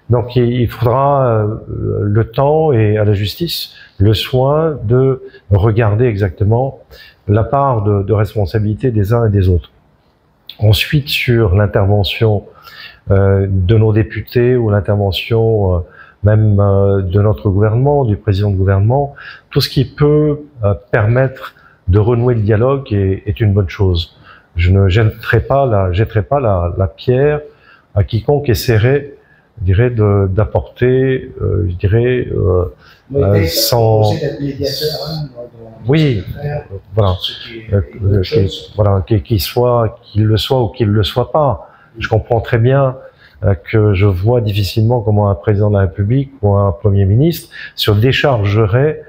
Donc il faudra le temps et à la justice le soin de regarder exactement la part de responsabilité des uns et des autres. Ensuite, sur l'intervention de nos députés ou l'intervention même de notre gouvernement, du président de gouvernement, tout ce qui peut permettre de renouer le dialogue est une bonne chose. Je ne jetterai pas la pierre à quiconque essaierait, je dirais, d'apporter, je dirais, sans... Oui, voilà, qu'il le soit ou qu'il le soit pas. Je comprends très bien que je vois difficilement comment un président de la République ou un Premier ministre se déchargerait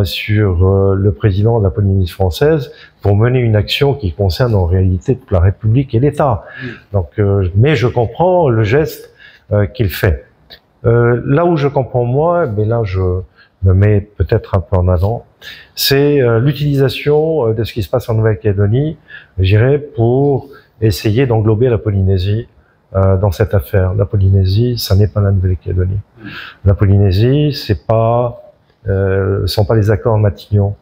sur le président de la Polynésie française pour mener une action qui concerne en réalité toute la République et l'État. Donc, mais je comprends le geste qu'il fait. Là où je comprends moins, mais là je me mets peut-être un peu en avant, c'est l'utilisation de ce qui se passe en Nouvelle-Calédonie, je dirais, pour essayer d'englober la Polynésie dans cette affaire. La Polynésie, ça n'est pas la Nouvelle-Calédonie. La Polynésie, c'est pas sont pas les accords de Matignon.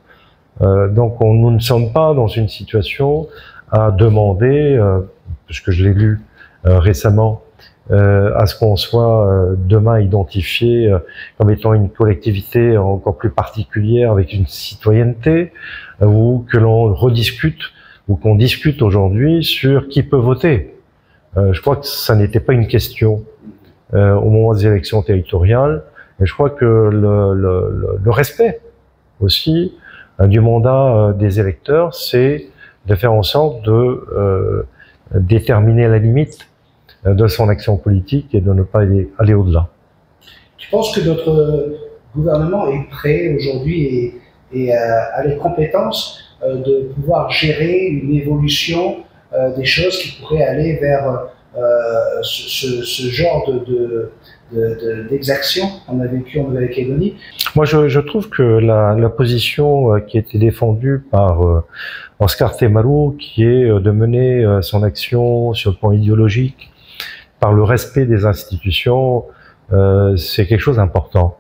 Donc nous ne sommes pas dans une situation à demander, puisque je l'ai lu récemment, à ce qu'on soit demain identifié comme étant une collectivité encore plus particulière avec une citoyenneté, ou que l'on rediscute ou qu'on discute aujourd'hui sur qui peut voter. Je crois que ça n'était pas une question au moment des élections territoriales. Et je crois que le respect aussi du mandat des électeurs, c'est de faire en sorte de déterminer la limite de son action politique et de ne pas aller au-delà. Tu penses que notre gouvernement est prêt aujourd'hui et a les compétences de pouvoir gérer une évolution des choses qui pourraient aller vers ce genre d'exaction qu'on a vécu en Nouvelle-Calédonie? Moi, je trouve que la position qui a été défendue par Oscar Temaru, qui est de mener son action sur le plan idéologique par le respect des institutions, c'est quelque chose d'important.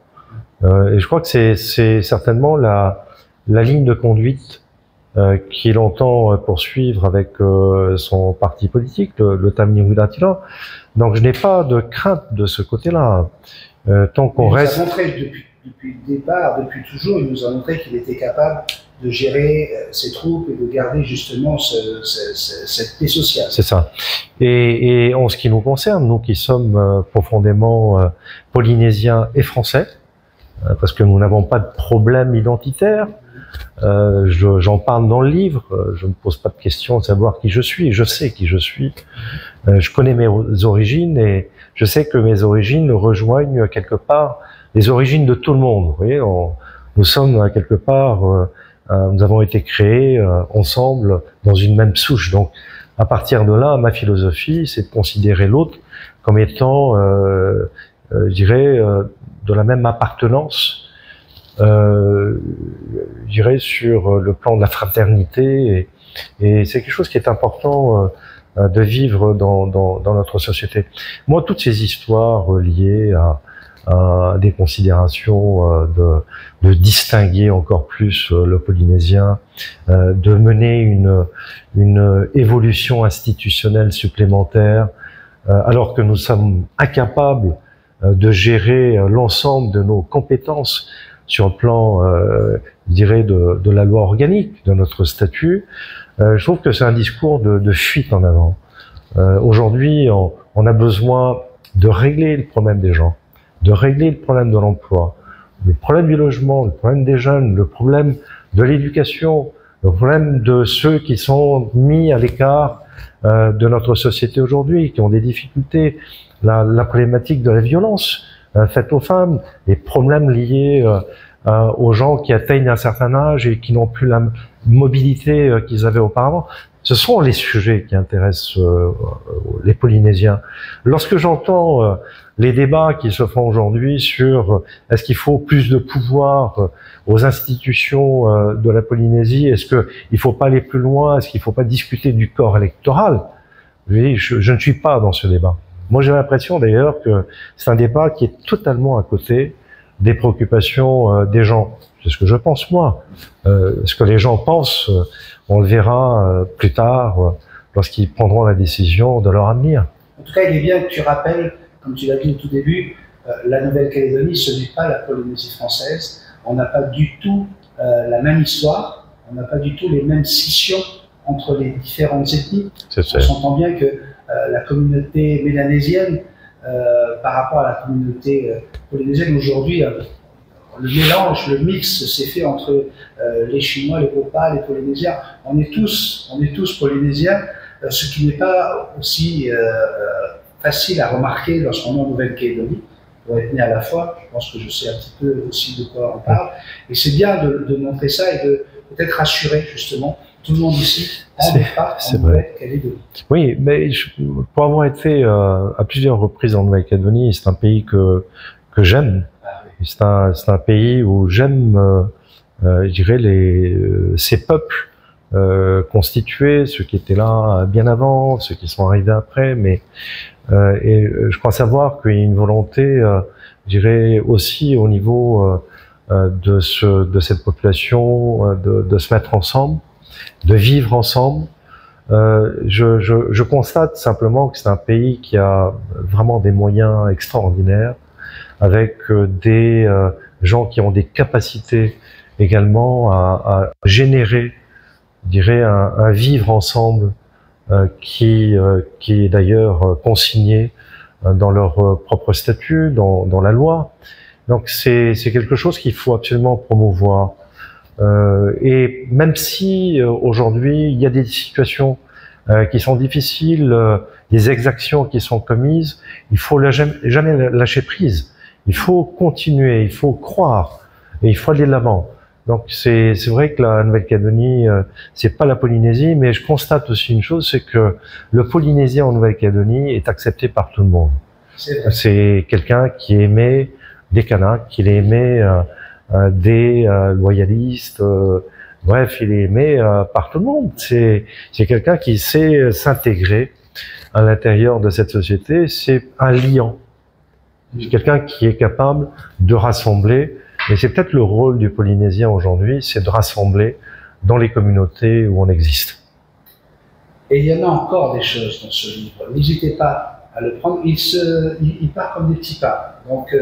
Et je crois que c'est certainement la ligne de conduite qu'il entend poursuivre avec son parti politique, le Tamil Ratila. Donc je n'ai pas de crainte de ce côté-là. Tant qu'on reste... Il nous a montré depuis le départ, depuis toujours, il nous a montré qu'il était capable de gérer ses troupes et de garder justement cette paix sociale. C'est ça. Et en ce qui nous concerne, nous qui sommes profondément polynésiens et français, parce que nous n'avons pas de problème identitaire, j'en parle dans le livre, je ne pose pas de question de savoir qui je suis, je sais qui je suis, je connais mes origines et je sais que mes origines rejoignent quelque part les origines de tout le monde. Vous voyez, nous sommes quelque part, nous avons été créés ensemble dans une même souche. Donc, à partir de là, ma philosophie, c'est de considérer l'autre comme étant, je dirais, de la même appartenance. Je dirais sur le plan de la fraternité et c'est quelque chose qui est important de vivre dans notre société. Moi, toutes ces histoires liées à des considérations de distinguer encore plus le polynésien, de mener une évolution institutionnelle supplémentaire, alors que nous sommes incapables de gérer l'ensemble de nos compétences sur le plan, je dirais, de la loi organique, de notre statut. Je trouve que c'est un discours de fuite en avant. Aujourd'hui, on a besoin de régler le problème des gens, de régler le problème de l'emploi, le problème du logement, le problème des jeunes, le problème de l'éducation, le problème de ceux qui sont mis à l'écart de notre société aujourd'hui, qui ont des difficultés, la problématique de la violence faite aux femmes, les problèmes liés aux gens qui atteignent un certain âge et qui n'ont plus la mobilité qu'ils avaient auparavant. Ce sont les sujets qui intéressent les Polynésiens. Lorsque j'entends les débats qui se font aujourd'hui sur est-ce qu'il faut plus de pouvoir aux institutions de la Polynésie, est-ce qu'il ne faut pas aller plus loin, est-ce qu'il ne faut pas discuter du corps électoral, je ne suis pas dans ce débat. Moi, j'ai l'impression d'ailleurs que c'est un débat qui est totalement à côté des préoccupations des gens. C'est ce que je pense moi. Ce que les gens pensent, on le verra plus tard lorsqu'ils prendront la décision de leur avenir. En tout cas, il est bien que tu rappelles, comme tu l'as dit au tout début, la Nouvelle-Calédonie, ce n'est pas la Polynésie française. On n'a pas du tout la même histoire, on n'a pas du tout les mêmes scissions entre les différentes ethnies. On s'entend bien que la communauté mélanésienne, par rapport à la communauté polynésienne aujourd'hui, le mélange, le mix s'est fait entre les Chinois, les Popas, les Polynésiens. On est tous polynésiens, ce qui n'est pas aussi facile à remarquer lorsqu'on est en Nouvelle-Calédonie. Pour être né à la fois, je pense que je sais un petit peu aussi de quoi on parle. Et c'est bien de montrer ça et de peut-être rassurer justement tout le monde ici. On n'est pas en Nouvelle-Calédonie. Oui, mais pour avoir été à plusieurs reprises en Nouvelle-Calédonie, c'est un pays que j'aime. Ah, oui. C'est un pays où j'aime, je dirais, ces peuples constitués, ceux qui étaient là bien avant, ceux qui sont arrivés après, mais et je crois savoir qu'il y a une volonté, je dirais aussi au niveau de cette population, de se mettre ensemble, de vivre ensemble. Je constate simplement que c'est un pays qui a vraiment des moyens extraordinaires, avec des gens qui ont des capacités également à générer, je dirais, un vivre ensemble qui est d'ailleurs consigné dans leur propre statut, dans la loi. Donc c'est quelque chose qu'il faut absolument promouvoir. Et même si aujourd'hui il y a des situations qui sont difficiles, des exactions qui sont commises, il faut jamais lâcher prise. Il faut continuer, il faut croire et il faut aller de l'avant. Donc c'est vrai que la Nouvelle-Calédonie, c'est pas la Polynésie, mais je constate aussi une chose, c'est que le Polynésien en Nouvelle-Calédonie est accepté par tout le monde. C'est quelqu'un qui aimait des Kanaks, qui aimait des loyalistes, bref, il est aimé par tout le monde. C'est quelqu'un qui sait s'intégrer à l'intérieur de cette société, c'est un liant. C'est quelqu'un qui est capable de rassembler. Et c'est peut-être le rôle du Polynésien aujourd'hui, c'est de rassembler dans les communautés où on existe. Et il y en a encore des choses dans ce livre. N'hésitez pas à le prendre. Il part comme des petits pas. Donc,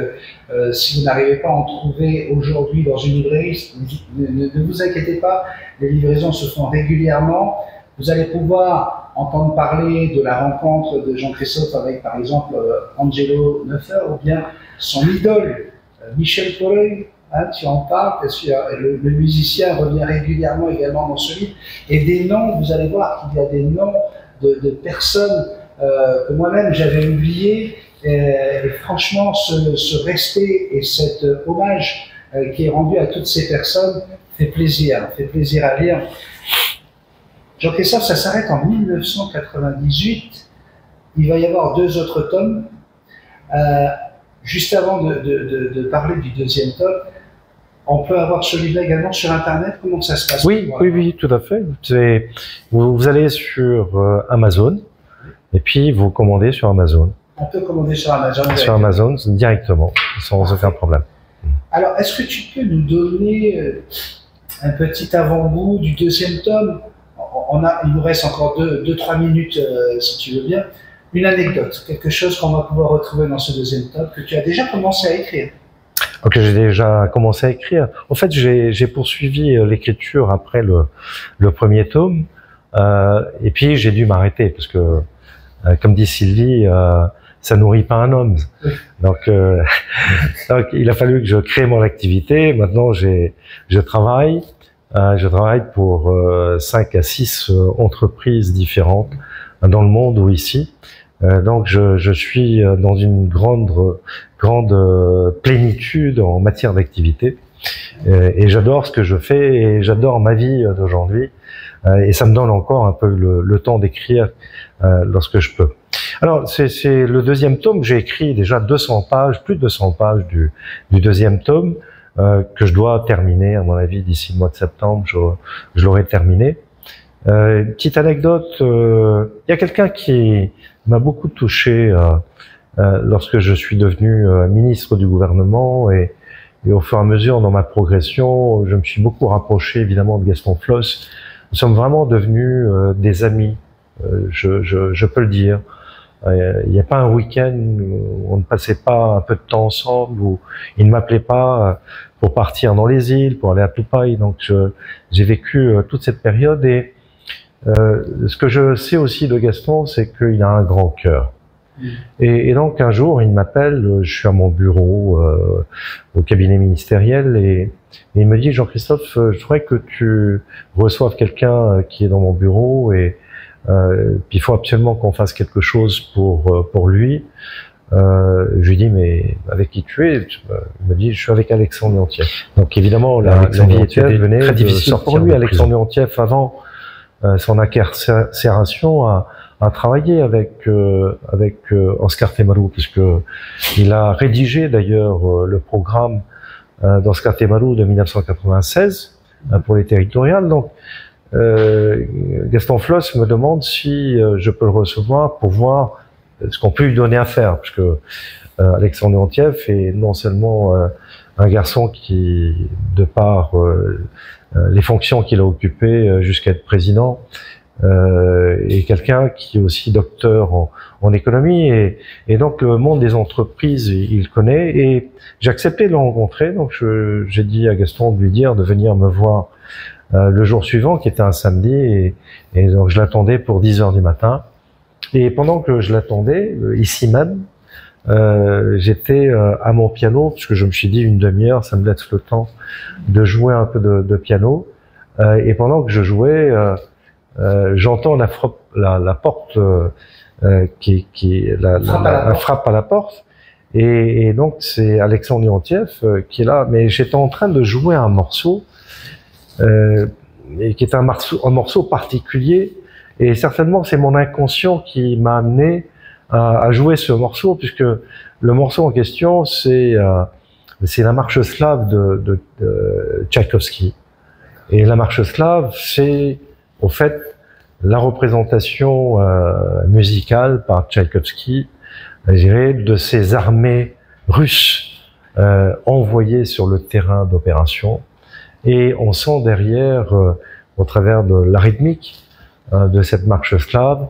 si vous n'arrivez pas à en trouver aujourd'hui dans une librairie, ne vous inquiétez pas. Les livraisons se font régulièrement. Vous allez pouvoir entendre parler de la rencontre de Jean-Christophe avec, par exemple, Angelo Neuffer, ou bien son idole, Michel Polloy, hein, tu en parles, parce que le musicien revient régulièrement également dans ce livre, et des noms, vous allez voir qu'il y a des noms de personnes que moi-même j'avais oubliés, et franchement ce respect et cet hommage qui est rendu à toutes ces personnes fait plaisir à lire. Jean-Christophe, ça s'arrête en 1998, il va y avoir 2 autres tomes. Juste avant de parler du 2e tome, on peut avoir ce livre également sur Internet. Comment ça se passe? Oui, tout à fait. Vous allez sur Amazon et puis vous commandez sur Amazon. On peut commander sur Amazon. Sur Amazon directement, sans aucun problème. Alors, est-ce que tu peux nous donner un petit avant-goût du 2e tome? Il nous reste encore 2-3 minutes, si tu veux bien. Une anecdote, quelque chose qu'on va pouvoir retrouver dans ce 2e tome, que tu as déjà commencé à écrire. Ok, j'ai déjà commencé à écrire. En fait, j'ai poursuivi l'écriture après le 1er tome, et puis j'ai dû m'arrêter, parce que, comme dit Sylvie, ça nourrit pas un homme. Oui. Donc, il a fallu que je crée mon activité. Maintenant, je travaille pour 5 à 6 entreprises différentes dans le monde ou ici. Donc je suis dans une grande plénitude en matière d'activité, et j'adore ce que je fais et j'adore ma vie d'aujourd'hui, et ça me donne encore un peu le temps d'écrire lorsque je peux. Alors c'est le 2e tome. J'ai écrit déjà 200 pages, plus de 200 pages du 2e tome, que je dois terminer à mon avis d'ici le mois de septembre. Je l'aurai terminé. Petite anecdote, il y a quelqu'un qui m'a beaucoup touché lorsque je suis devenu ministre du gouvernement, et au fur et à mesure dans ma progression, je me suis beaucoup rapproché évidemment de Gaston Floss. Nous sommes vraiment devenus des amis, je peux le dire. Il n'y a pas un week-end où on ne passait pas un peu de temps ensemble, où il ne m'appelait pas pour partir dans les îles, pour aller à Tupai. Donc j'ai vécu toute cette période, et ce que je sais aussi de Gaston, c'est qu'il a un grand cœur. Et donc un jour, il m'appelle, je suis à mon bureau au cabinet ministériel, et il me dit: Jean-Christophe, je voudrais que tu reçoives quelqu'un qui est dans mon bureau, et Puis il faut absolument qu'on fasse quelque chose pour lui. Je lui dis, mais avec qui tu es? Il me dit, je suis avec Alexandre Leontief. Donc évidemment, la vie était devenue très difficile pour lui. Alexandre Leontief, avant son incarcération, a travaillé avec Oscar Temaru, puisque il a rédigé d'ailleurs le programme d'Oscar Temaru de 1996 pour les territoriales. Donc Gaston Floss me demande si je peux le recevoir pour voir ce qu'on peut lui donner à faire, parce que Alexandre Leontief est non seulement un garçon qui, de par les fonctions qu'il a occupées jusqu'à être président, est quelqu'un qui est aussi docteur en économie, et donc le monde des entreprises, il connaît, et j'ai accepté de le rencontrer. Donc j'ai dit à Gaston de lui dire de venir me voir le jour suivant, qui était un samedi, et donc je l'attendais pour 10 heures du matin. Et pendant que je l'attendais, ici même, j'étais à mon piano, puisque je me suis dit une demi-heure, ça me laisse le temps de jouer un peu de piano. Et pendant que je jouais, j'entends la porte la frappe à la porte. Et donc c'est Alexandre Leontief qui est là. Mais j'étais en train de jouer un morceau, et qui est un morceau particulier. Et certainement, c'est mon inconscient qui m'a amené à jouer ce morceau, puisque le morceau en question, c'est la marche slave de Tchaïkovski. Et la marche slave, c'est au fait la représentation musicale par Tchaïkovski, je dirais, de ces armées russes envoyées sur le terrain d'opération. Et on sent derrière, au travers de la rythmique de cette marche slave,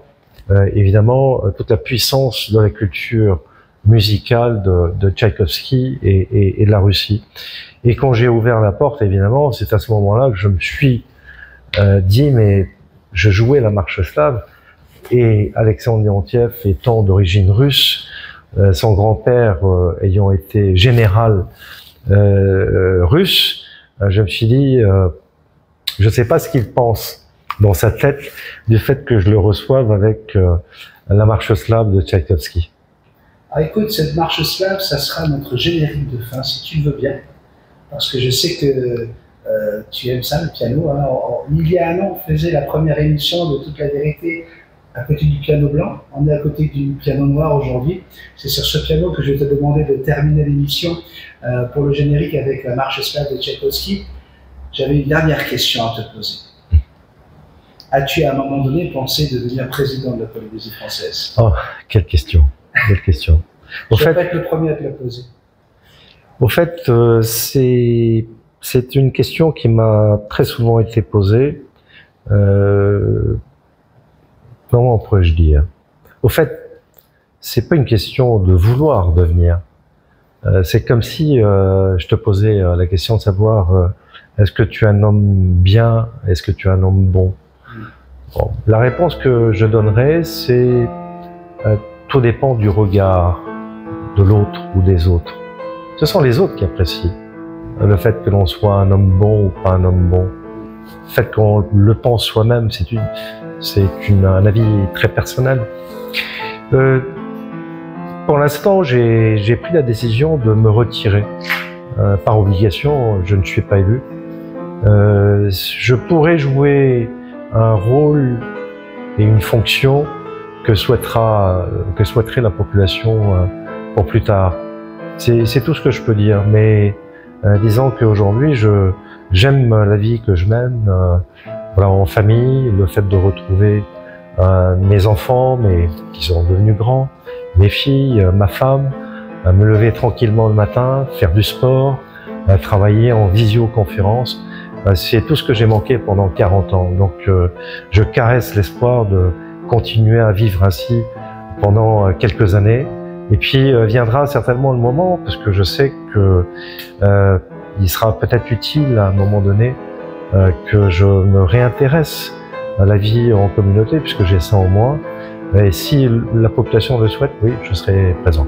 évidemment, toute la puissance de la culture musicale de Tchaïkovski et de la Russie. Et quand j'ai ouvert la porte, évidemment, c'est à ce moment-là que je me suis dit, mais je jouais la marche slave, et Alexandre Leontief étant d'origine russe, son grand-père ayant été général russe, je me suis dit, je ne sais pas ce qu'il pense dans sa tête du fait que je le reçoive avec la marche slave de Tchaïkovski. Ah, écoute, cette marche slave, ça sera notre générique de fin, si tu le veux bien, parce que je sais que tu aimes ça, le piano. Hein. Il y a un an, on faisait la première émission de Toute la vérité à côté du piano blanc. On est à côté du piano noir aujourd'hui. C'est sur ce piano que je vais te demander de terminer l'émission pour le générique avec la marche slave de Tchaïkovski. J'avais une dernière question à te poser. As-tu à un moment donné pensé de devenir président de la Polynésie française? Oh, quelle question, quelle question. Je vais pas être le premier à te la poser. Au fait, c'est une question qui m'a très souvent été posée. Comment pourrais-je dire? Au fait, c'est pas une question de vouloir devenir. C'est comme si je te posais la question de savoir est-ce que tu es un homme bien, est-ce que tu es un homme bon? Bon, la réponse que je donnerais, c'est tout dépend du regard de l'autre ou des autres. Ce sont les autres qui apprécient le fait que l'on soit un homme bon ou pas un homme bon. Le fait qu'on le pense soi-même, c'est un avis très personnel. Pour l'instant, j'ai pris la décision de me retirer. Par obligation, je ne suis pas élu. Je pourrais jouer un rôle et une fonction que souhaiterait la population pour plus tard. C'est tout ce que je peux dire, mais disons qu'aujourd'hui, j'aime la vie que je mène, voilà, en famille, le fait de retrouver mes enfants, qui sont devenus grands, mes filles, ma femme, me lever tranquillement le matin, faire du sport, travailler en visioconférence. C'est tout ce que j'ai manqué pendant 40 ans. Donc je caresse l'espoir de continuer à vivre ainsi pendant quelques années. Et puis viendra certainement le moment, parce que je sais que il sera peut-être utile à un moment donné que je me réintéresse à la vie en communauté, puisque j'ai ça en moi. Et si la population le souhaite, oui, je serai présent.